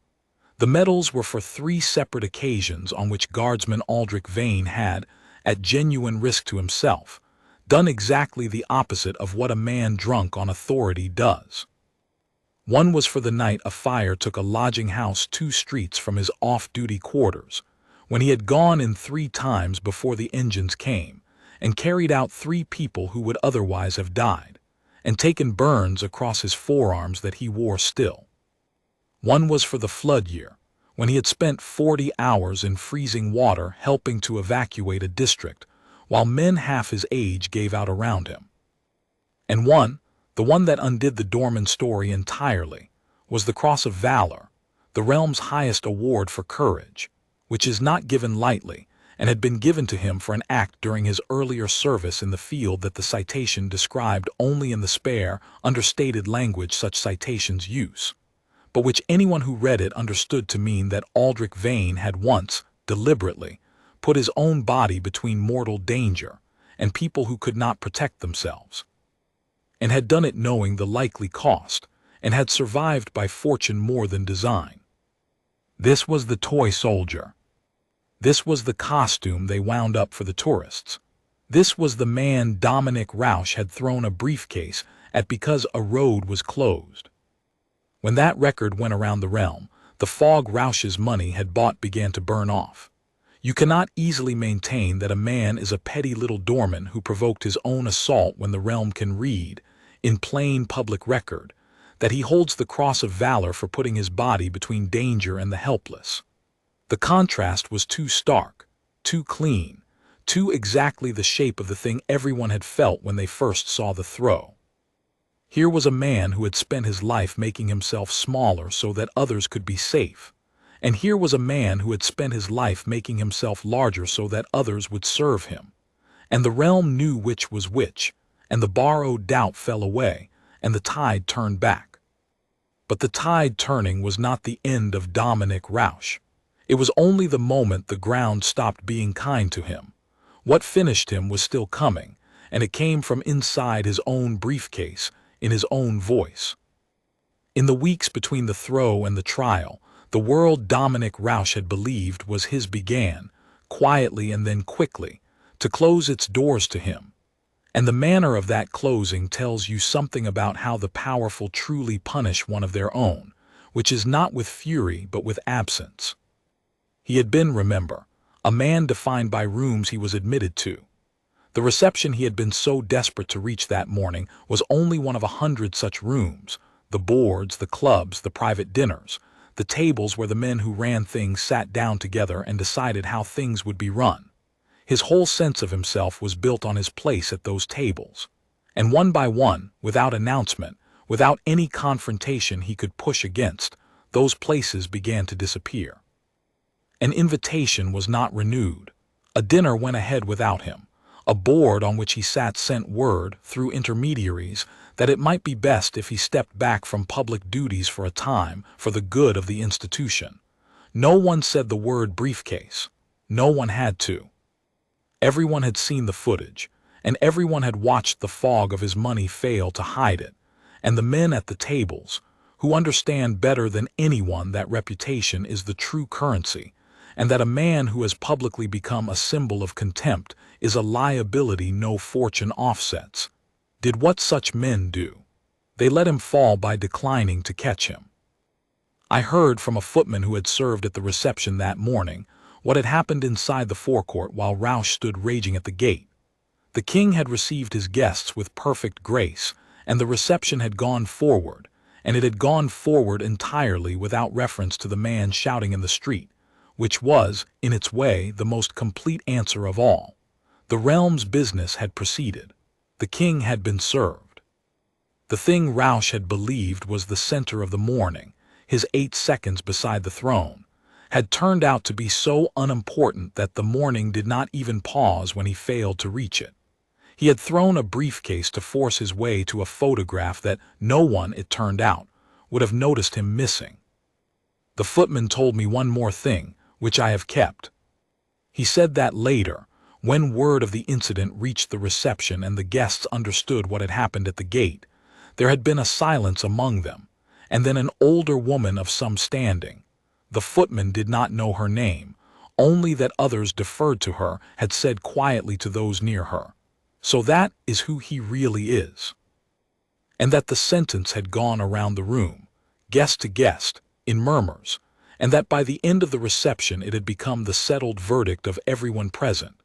The medals were for 3 separate occasions on which Guardsman Aldric Vane had, at genuine risk to himself, done exactly the opposite of what a man drunk on authority does. One was for the night a fire took a lodging house 2 streets from his off-duty quarters, when he had gone in 3 times before the engines came, and carried out 3 people who would otherwise have died, and taken burns across his forearms that he wore still. One was for the flood year, when he had spent 40 hours in freezing water helping to evacuate a district, while men half his age gave out around him. And one, the one that undid the doorman story entirely, was the Cross of Valour, the realm's highest award for courage, which is not given lightly, and had been given to him for an act during his earlier service in the field that the citation described only in the spare, understated language such citations use, but which anyone who read it understood to mean that Aldric Vane had once, deliberately, put his own body between mortal danger and people who could not protect themselves, and had done it knowing the likely cost, and had survived by fortune more than design. This was the toy soldier. This was the costume they wound up for the tourists. This was the man Dominic Rausch had thrown a briefcase at because a road was closed. When that record went around the realm, the fog Rausch's money had bought began to burn off. You cannot easily maintain that a man is a petty little doorman who provoked his own assault when the realm can read, in plain public record, that he holds the Cross of Valour for putting his body between danger and the helpless. The contrast was too stark, too clean, too exactly the shape of the thing everyone had felt when they first saw the throw. Here was a man who had spent his life making himself smaller so that others could be safe, and here was a man who had spent his life making himself larger so that others would serve him. And the realm knew which was which, and the borrowed doubt fell away, and the tide turned back. But the tide turning was not the end of Dominic Rausch. It was only the moment the ground stopped being kind to him. What finished him was still coming, and it came from inside his own briefcase, in his own voice. In the weeks between the throw and the trial, the world Dominic Rausch had believed was his began, quietly and then quickly, to close its doors to him. And the manner of that closing tells you something about how the powerful truly punish one of their own, which is not with fury but with absence. He had been, remember, a man defined by rooms he was admitted to. The reception he had been so desperate to reach that morning was only one of 100 such rooms, the boards, the clubs, the private dinners, the tables where the men who ran things sat down together and decided how things would be run. His whole sense of himself was built on his place at those tables. And one by one, without announcement, without any confrontation he could push against, those places began to disappear. An invitation was not renewed. A dinner went ahead without him. A board on which he sat sent word, through intermediaries, that it might be best if he stepped back from public duties for a time, for the good of the institution. No one said the word briefcase. No one had to. Everyone had seen the footage, and everyone had watched the fog of his money fail to hide it, and the men at the tables, who understand better than anyone that reputation is the true currency, and that a man who has publicly become a symbol of contempt is a liability no fortune offsets, did what such men do. They let him fall by declining to catch him. I heard from a footman who had served at the reception that morning what had happened inside the forecourt while Rausch stood raging at the gate. The king had received his guests with perfect grace, and the reception had gone forward, and it had gone forward entirely without reference to the man shouting in the street, which was, in its way, the most complete answer of all. The realm's business had proceeded. The king had been served. The thing Rausch had believed was the center of the morning, his 8 seconds beside the throne, had turned out to be so unimportant that the morning did not even pause when he failed to reach it. He had thrown a briefcase to force his way to a photograph that no one, it turned out, would have noticed him missing. The footman told me one more thing, which I have kept. He said that later, when word of the incident reached the reception and the guests understood what had happened at the gate, there had been a silence among them, and then an older woman of some standing, the footman did not know her name, only that others deferred to her, had said quietly to those near her, "So that is who he really is." And that the sentence had gone around the room, guest to guest, in murmurs, and that by the end of the reception it had become the settled verdict of everyone present,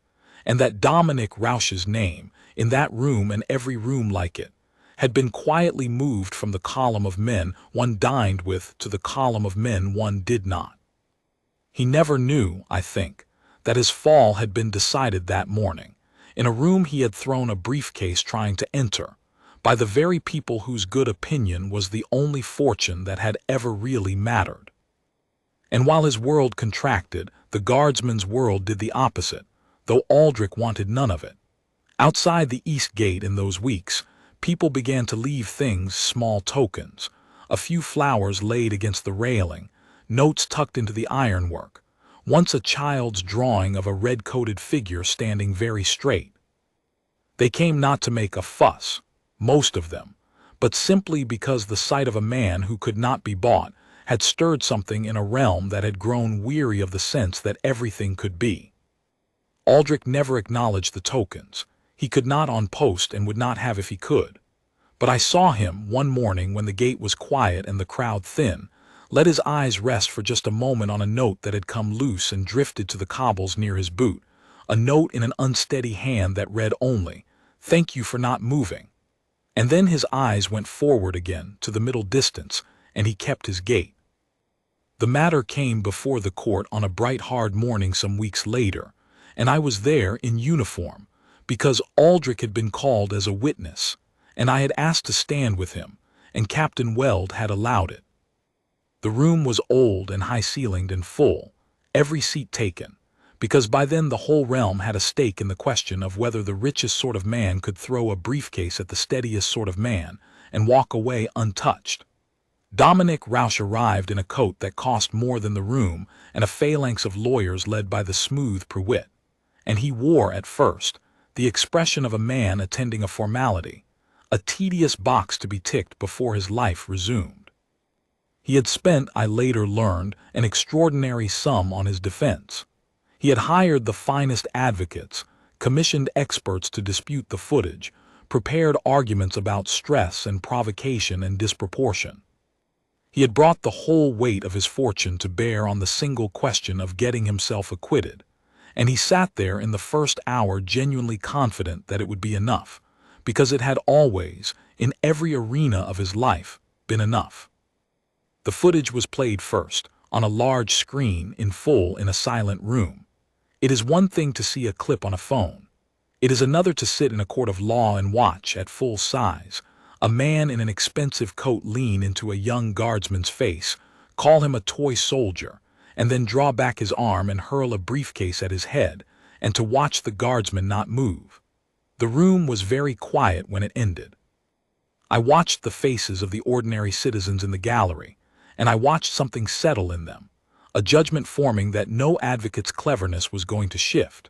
and that Dominic Rausch's name, in that room and every room like it, had been quietly moved from the column of men one dined with to the column of men one did not. He never knew, I think, that his fall had been decided that morning, in a room he had thrown a briefcase trying to enter, by the very people whose good opinion was the only fortune that had ever really mattered. And while his world contracted, the guardsman's world did the opposite, though Aldric wanted none of it. Outside the east gate in those weeks, people began to leave things, small tokens, a few flowers laid against the railing, notes tucked into the ironwork, once a child's drawing of a red-coated figure standing very straight. They came not to make a fuss, most of them, but simply because the sight of a man who could not be bought had stirred something in a realm that had grown weary of the sense that everything could be. Aldric never acknowledged the tokens. He could not on post and would not have if he could. But I saw him one morning when the gate was quiet and the crowd thin, let his eyes rest for just a moment on a note that had come loose and drifted to the cobbles near his boot, a note in an unsteady hand that read only, "Thank you for not moving." And then his eyes went forward again to the middle distance, and he kept his gait. The matter came before the court on a bright hard morning some weeks later, and I was there in uniform, because Aldric had been called as a witness, and I had asked to stand with him, and Captain Weld had allowed it. The room was old and high-ceilinged and full, every seat taken, because by then the whole realm had a stake in the question of whether the richest sort of man could throw a briefcase at the steadiest sort of man and walk away untouched. Dominic Rausch arrived in a coat that cost more than the room and a phalanx of lawyers led by the smooth Prewitt, and he wore, at first, the expression of a man attending a formality, a tedious box to be ticked before his life resumed. He had spent, I later learned, an extraordinary sum on his defense. He had hired the finest advocates, commissioned experts to dispute the footage, prepared arguments about stress and provocation and disproportion. He had brought the whole weight of his fortune to bear on the single question of getting himself acquitted, and he sat there in the first hour genuinely confident that it would be enough, because it had always, in every arena of his life, been enough. The footage was played first, on a large screen in full in a silent room. It is one thing to see a clip on a phone. It is another to sit in a court of law and watch, at full size, a man in an expensive coat lean into a young guardsman's face, call him a toy soldier, and then draw back his arm and hurl a briefcase at his head, and to watch the guardsman not move. The room was very quiet when it ended. I watched the faces of the ordinary citizens in the gallery, and I watched something settle in them, a judgment forming that no advocate's cleverness was going to shift.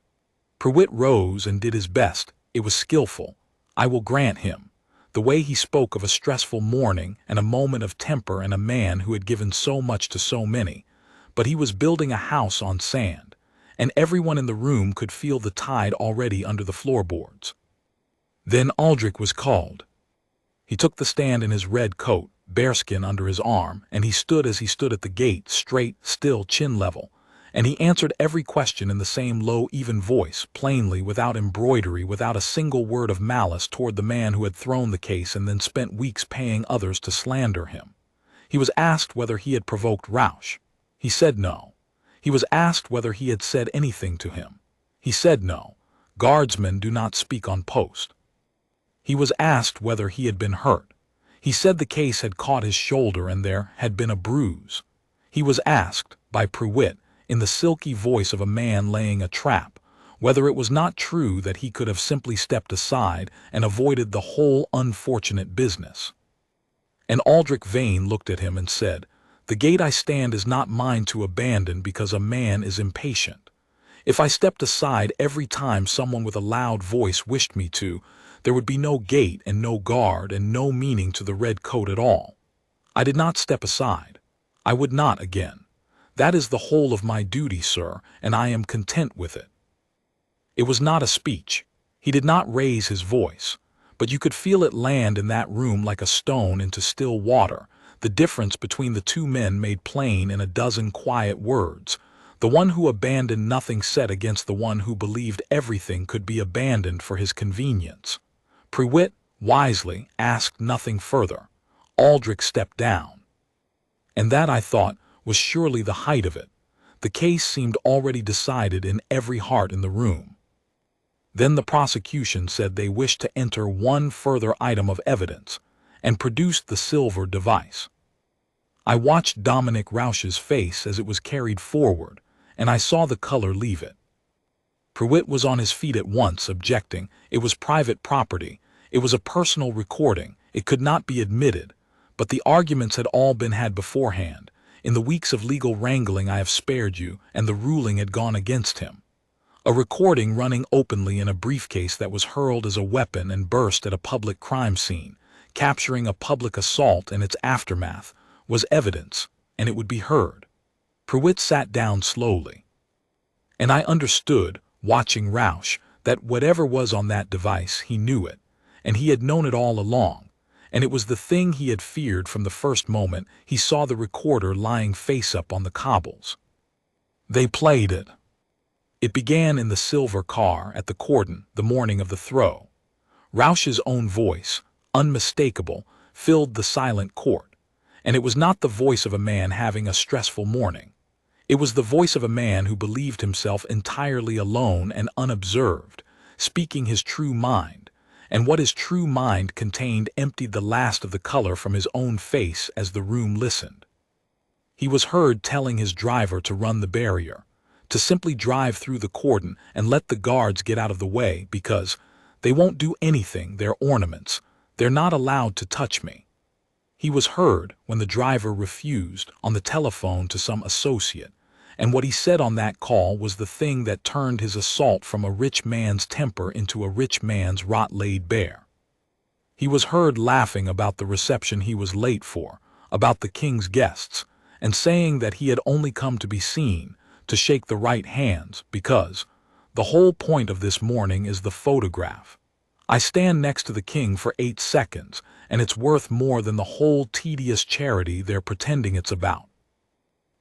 Prewitt rose and did his best. It was skillful, I will grant him, the way he spoke of a stressful morning and a moment of temper and a man who had given so much to so many, but he was building a house on sand, and everyone in the room could feel the tide already under the floorboards. Then Aldric was called. He took the stand in his red coat, bearskin under his arm, and he stood as he stood at the gate, straight, still, chin level, and he answered every question in the same low, even voice, plainly, without embroidery, without a single word of malice toward the man who had thrown the case and then spent weeks paying others to slander him. He was asked whether he had provoked Rausch. He said no. He was asked whether he had said anything to him. He said no. Guardsmen do not speak on post. He was asked whether he had been hurt. He said the case had caught his shoulder and there had been a bruise. He was asked, by Prewitt, in the silky voice of a man laying a trap, whether it was not true that he could have simply stepped aside and avoided the whole unfortunate business. And Aldric Vane looked at him and said, "The gate I stand is not mine to abandon because a man is impatient. If I stepped aside every time someone with a loud voice wished me to, there would be no gate and no guard and no meaning to the red coat at all. I did not step aside. I would not again. That is the whole of my duty, sir, and I am content with it." It was not a speech. He did not raise his voice, but you could feel it land in that room like a stone into still water, the difference between the two men made plain in a dozen quiet words, the one who abandoned nothing said against the one who believed everything could be abandoned for his convenience. Prewitt, wisely, asked nothing further. Aldric stepped down. And that, I thought, was surely the height of it. The case seemed already decided in every heart in the room. Then the prosecution said they wished to enter one further item of evidence, and produced the silver device. I watched Dominic Rausch's face as it was carried forward, and I saw the color leave it. Prewitt was on his feet at once, objecting. It was private property. It was a personal recording. It could not be admitted. But the arguments had all been had beforehand. In the weeks of legal wrangling I have spared you, and the ruling had gone against him. A recording running openly in a briefcase that was hurled as a weapon and burst at a public crime scene, capturing a public assault and its aftermath, was evidence, and it would be heard. Prewitt sat down slowly. And I understood, watching Rausch, that whatever was on that device, he knew it, and he had known it all along, and it was the thing he had feared from the first moment he saw the recorder lying face-up on the cobbles. They played it. It began in the silver car at the cordon the morning of the throw. Rausch's own voice, unmistakable, filled the silent court, and it was not the voice of a man having a stressful morning. It was the voice of a man who believed himself entirely alone and unobserved, speaking his true mind, and what his true mind contained emptied the last of the color from his own face as the room listened. He was heard telling his driver to run the barrier, to simply drive through the cordon and let the guards get out of the way because they won't do anything, they're ornaments, they're not allowed to touch me. He was heard when the driver refused on the telephone to some associate, and what he said on that call was the thing that turned his assault from a rich man's temper into a rich man's rot laid bare. He was heard laughing about the reception he was late for, about the king's guests, and saying that he had only come to be seen, to shake the right hands, because the whole point of this morning is the photograph. I stand next to the king for 8 seconds, and it's worth more than the whole tedious charity they're pretending it's about.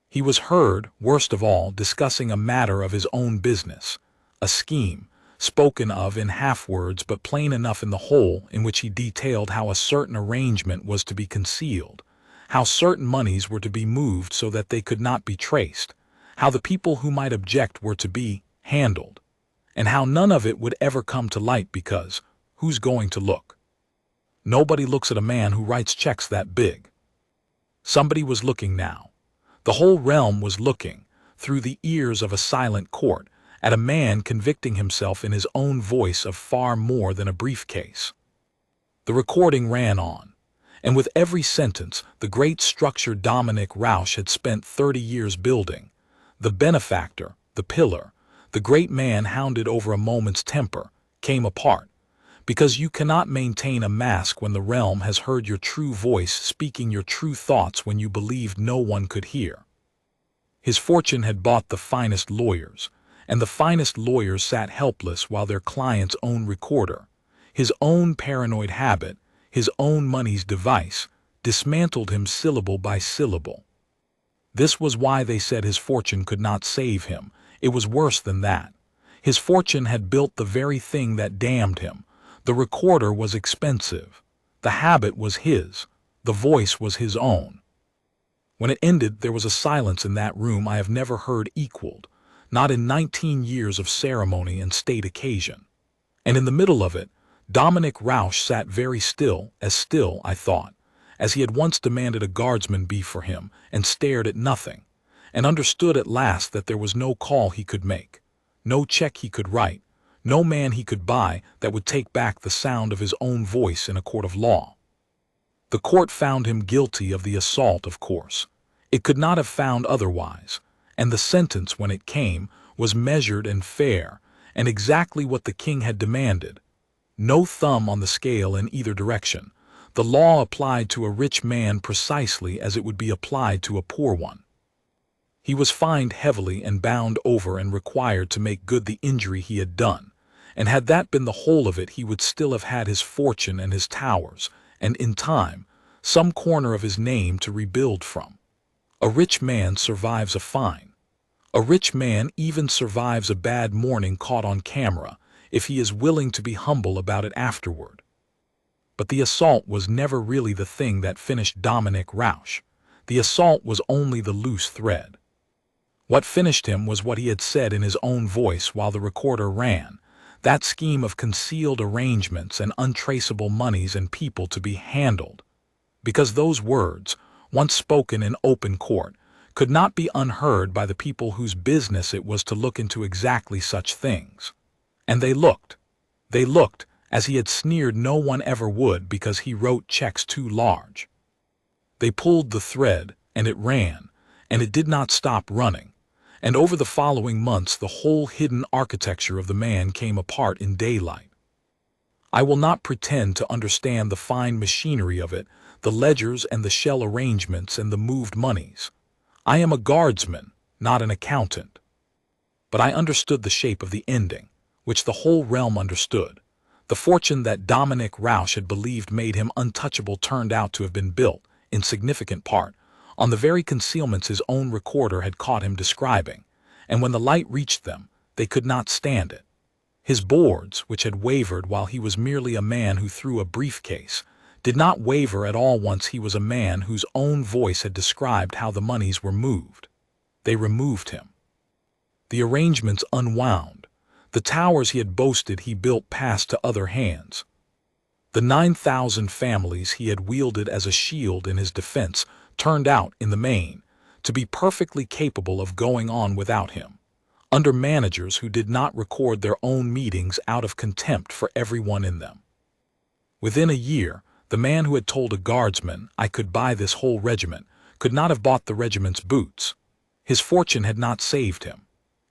He was heard, worst of all, discussing a matter of his own business, a scheme, spoken of in half-words but plain enough in the whole, in which he detailed how a certain arrangement was to be concealed, how certain monies were to be moved so that they could not be traced, how the people who might object were to be handled, and how none of it would ever come to light because who's going to look? Nobody looks at a man who writes checks that big. Somebody was looking now. The whole realm was looking, through the ears of a silent court, at a man convicting himself in his own voice of far more than a briefcase. The recording ran on, and with every sentence the great structure Dominic Rausch had spent 30 years building, the benefactor, the pillar, the great man hounded over a moment's temper, came apart, because you cannot maintain a mask when the realm has heard your true voice speaking your true thoughts when you believed no one could hear. His fortune had bought the finest lawyers, and the finest lawyers sat helpless while their client's own recorder, his own paranoid habit, his own money's device, dismantled him syllable by syllable. This was why they said his fortune could not save him. It was worse than that. His fortune had built the very thing that damned him. The recorder was expensive. The habit was his. The voice was his own. When it ended, there was a silence in that room I have never heard equaled, not in 19 years of ceremony and state occasion. And in the middle of it, Dominic Rausch sat very still, I thought, as he had once demanded a guardsman be for him, and stared at nothing, and understood at last that there was no call he could make, no check he could write, no man he could buy that would take back the sound of his own voice in a court of law. The court found him guilty of the assault, of course. It could not have found otherwise, and the sentence, when it came, was measured and fair, and exactly what the king had demanded. No thumb on the scale in either direction. The law applied to a rich man precisely as it would be applied to a poor one. He was fined heavily and bound over and required to make good the injury he had done, and had that been the whole of it he would still have had his fortune and his towers, and in time, some corner of his name to rebuild from. A rich man survives a fine. A rich man even survives a bad morning caught on camera, if he is willing to be humble about it afterward. But the assault was never really the thing that finished Dominic Rausch. The assault was only the loose thread. What finished him was what he had said in his own voice while the recorder ran, that scheme of concealed arrangements and untraceable monies and people to be handled. Because those words, once spoken in open court, could not be unheard by the people whose business it was to look into exactly such things. And they looked, as he had sneered no one ever would because he wrote checks too large. They pulled the thread, and it ran, and it did not stop running, and over the following months the whole hidden architecture of the man came apart in daylight. I will not pretend to understand the fine machinery of it, the ledgers and the shell arrangements and the moved monies. I am a guardsman, not an accountant. But I understood the shape of the ending, which the whole realm understood, The fortune that Dominic Rausch had believed made him untouchable turned out to have been built, in significant part, on the very concealments his own recorder had caught him describing, and when the light reached them, they could not stand it. His boards, which had wavered while he was merely a man who threw a briefcase, did not waver at all once he was a man whose own voice had described how the monies were moved. They removed him. The arrangements unwound. The towers he had boasted he built passed to other hands. The 9,000 families he had wielded as a shield in his defense turned out, in the main, to be perfectly capable of going on without him, under managers who did not record their own meetings out of contempt for everyone in them. Within a year, the man who had told a guardsman, "I could buy this whole regiment," could not have bought the regiment's boots. His fortune had not saved him.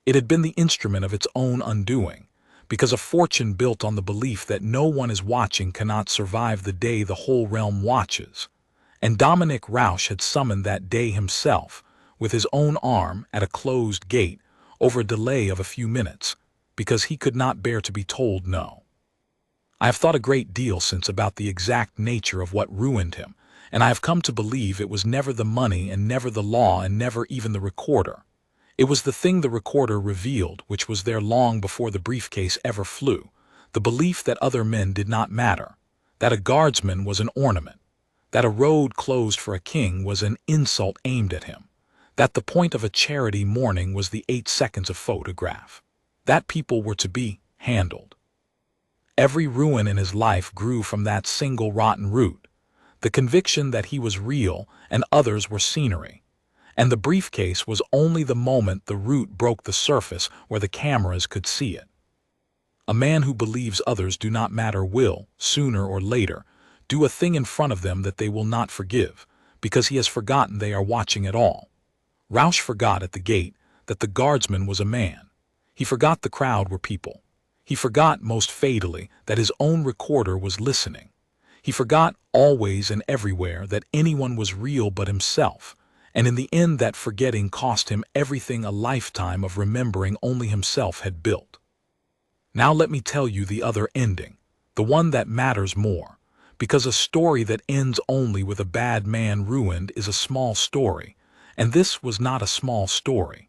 It had been the instrument of its own undoing, because a fortune built on the belief that no one is watching cannot survive the day the whole realm watches. And Dominic Rausch had summoned that day himself, with his own arm, at a closed gate, over a delay of a few minutes, because he could not bear to be told no. I have thought a great deal since about the exact nature of what ruined him, and I have come to believe it was never the money and never the law and never even the recorder. It was the thing the recorder revealed, which was there long before the briefcase ever flew, the belief that other men did not matter, that a guardsman was an ornament, that a road closed for a king was an insult aimed at him, that the point of a charity mourning was the 8 seconds of photograph, that people were to be handled. Every ruin in his life grew from that single rotten root, the conviction that he was real and others were scenery, and the briefcase was only the moment the root broke the surface where the cameras could see it. A man who believes others do not matter will, sooner or later, do a thing in front of them that they will not forgive, because he has forgotten they are watching at all. Rausch forgot at the gate that the guardsman was a man. He forgot the crowd were people. He forgot, most fatally, that his own recorder was listening. He forgot always and everywhere that anyone was real but himself, and in the end that forgetting cost him everything a lifetime of remembering only himself had built. Now let me tell you the other ending, the one that matters more, because a story that ends only with a bad man ruined is a small story, and this was not a small story.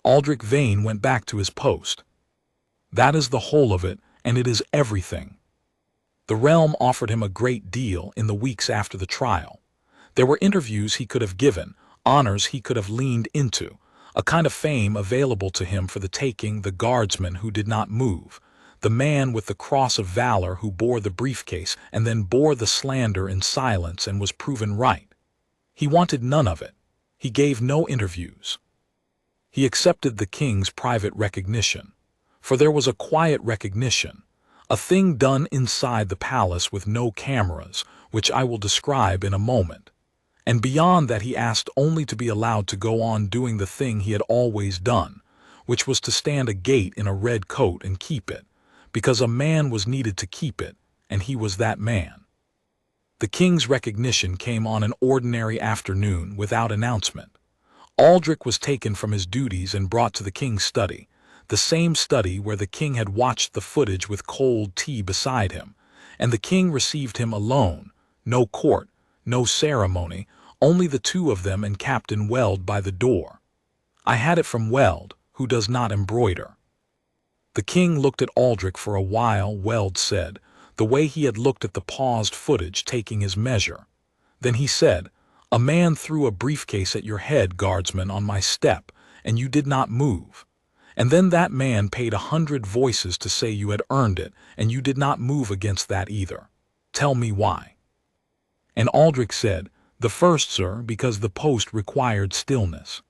Aldric Vane went back to his post. That is the whole of it, and it is everything. The realm offered him a great deal in the weeks after the trial. There were interviews he could have given, honors he could have leaned into, a kind of fame available to him for the taking, the guardsman who did not move, the man with the Cross of Valour who bore the briefcase and then bore the slander in silence and was proven right. He wanted none of it. He gave no interviews. He accepted the king's private recognition, for there was a quiet recognition, a thing done inside the palace with no cameras, which I will describe in a moment. And beyond that he asked only to be allowed to go on doing the thing he had always done, which was to stand a gate in a red coat and keep it, because a man was needed to keep it, and he was that man. The king's recognition came on an ordinary afternoon without announcement. Aldric was taken from his duties and brought to the king's study, the same study where the king had watched the footage with cold tea beside him, and the king received him alone, no court, no ceremony, only the two of them and Captain Weld by the door. I had it from Weld, who does not embroider. The king looked at Aldric for a while, Weld said, the way he had looked at the paused footage taking his measure. Then he said, "A man threw a briefcase at your head, guardsman, on my step, and you did not move. And then that man paid 100 voices to say you had earned it, and you did not move against that either. Tell me why." And Aldric said, "The first, sir, because the post required stillness.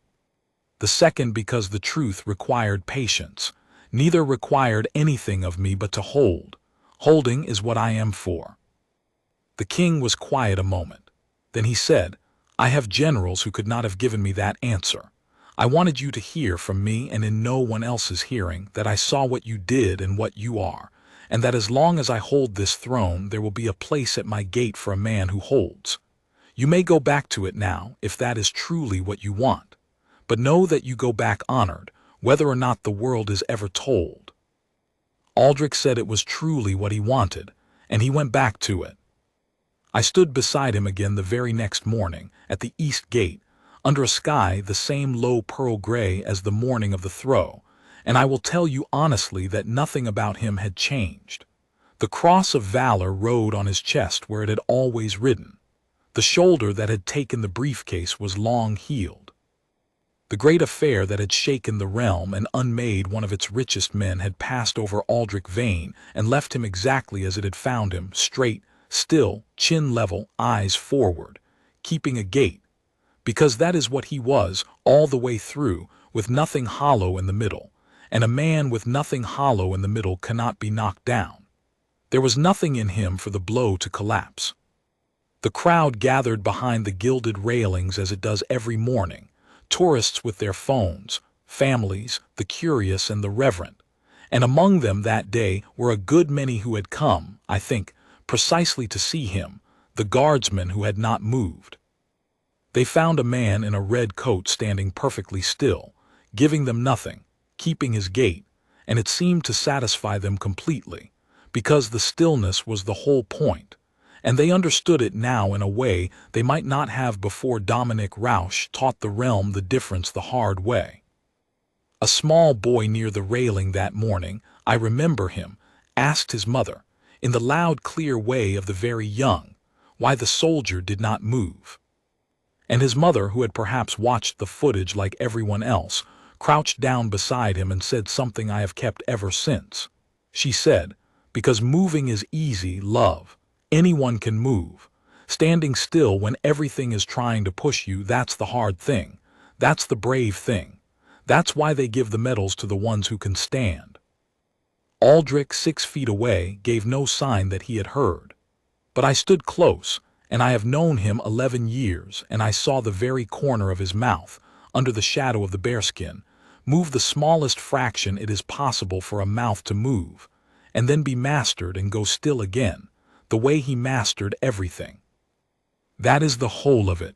The second, because the truth required patience. Neither required anything of me but to hold. Holding is what I am for." The king was quiet a moment. Then he said, "I have generals who could not have given me that answer. I wanted you to hear from me and in no one else's hearing that I saw what you did and what you are, and that as long as I hold this throne there will be a place at my gate for a man who holds. You may go back to it now if that is truly what you want, but know that you go back honored, whether or not the world is ever told." Aldric said it was truly what he wanted, and he went back to it. I stood beside him again the very next morning, at the east gate, under a sky the same low pearl gray as the morning of the throw, and I will tell you honestly that nothing about him had changed. The Cross of Valour rode on his chest where it had always ridden. The shoulder that had taken the briefcase was long healed. The great affair that had shaken the realm and unmade one of its richest men had passed over Aldric Vane and left him exactly as it had found him, straight, still, chin level, eyes forward, keeping a gait, because that is what he was all the way through, with nothing hollow in the middle, and a man with nothing hollow in the middle cannot be knocked down. There was nothing in him for the blow to collapse. The crowd gathered behind the gilded railings as it does every morning, tourists with their phones, families, the curious and the reverent, and among them that day were a good many who had come, I think, precisely to see him, the guardsman who had not moved. They found a man in a red coat standing perfectly still, giving them nothing, keeping his gait, and it seemed to satisfy them completely, because the stillness was the whole point, and they understood it now in a way they might not have before Dominic Rausch taught the realm the difference the hard way. A small boy near the railing that morning, I remember him, asked his mother, in the loud clear way of the very young, why the soldier did not move. And his mother, who had perhaps watched the footage like everyone else, crouched down beside him and said something I have kept ever since. She said, "Because moving is easy, love. Anyone can move. Standing still when everything is trying to push you, that's the hard thing. That's the brave thing. That's why they give the medals to the ones who can stand." Aldric, 6 feet away, gave no sign that he had heard. But I stood close, and I have known him 11 years, and I saw the very corner of his mouth, under the shadow of the bearskin, move the smallest fraction it is possible for a mouth to move, and then be mastered and go still again, the way he mastered everything. That is the whole of it.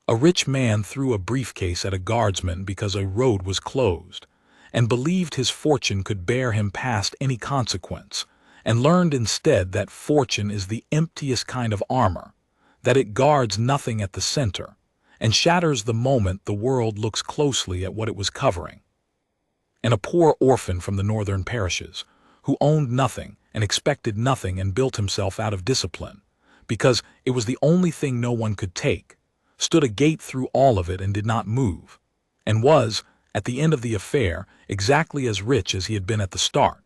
A rich man threw a briefcase at a guardsman because a road was closed, and believed his fortune could bear him past any consequence, and learned instead that fortune is the emptiest kind of armor, that it guards nothing at the center, and shatters the moment the world looks closely at what it was covering. And a poor orphan from the northern parishes, who owned nothing and expected nothing and built himself out of discipline, because it was the only thing no one could take, stood agape through all of it and did not move, and was, at the end of the affair, exactly as rich as he had been at the start,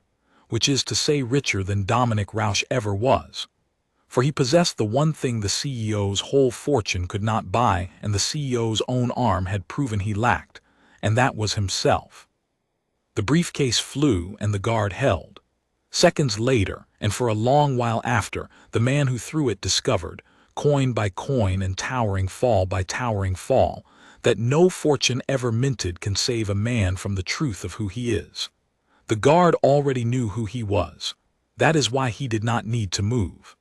which is to say richer than Dominic Rausch ever was. For he possessed the one thing the CEO's whole fortune could not buy and the CEO's own arm had proven he lacked, and that was himself. The briefcase flew and the guard held. Seconds later, and for a long while after, the man who threw it discovered, coin by coin and towering fall by towering fall, that no fortune ever minted can save a man from the truth of who he is. The guard already knew who he was. That is why he did not need to move.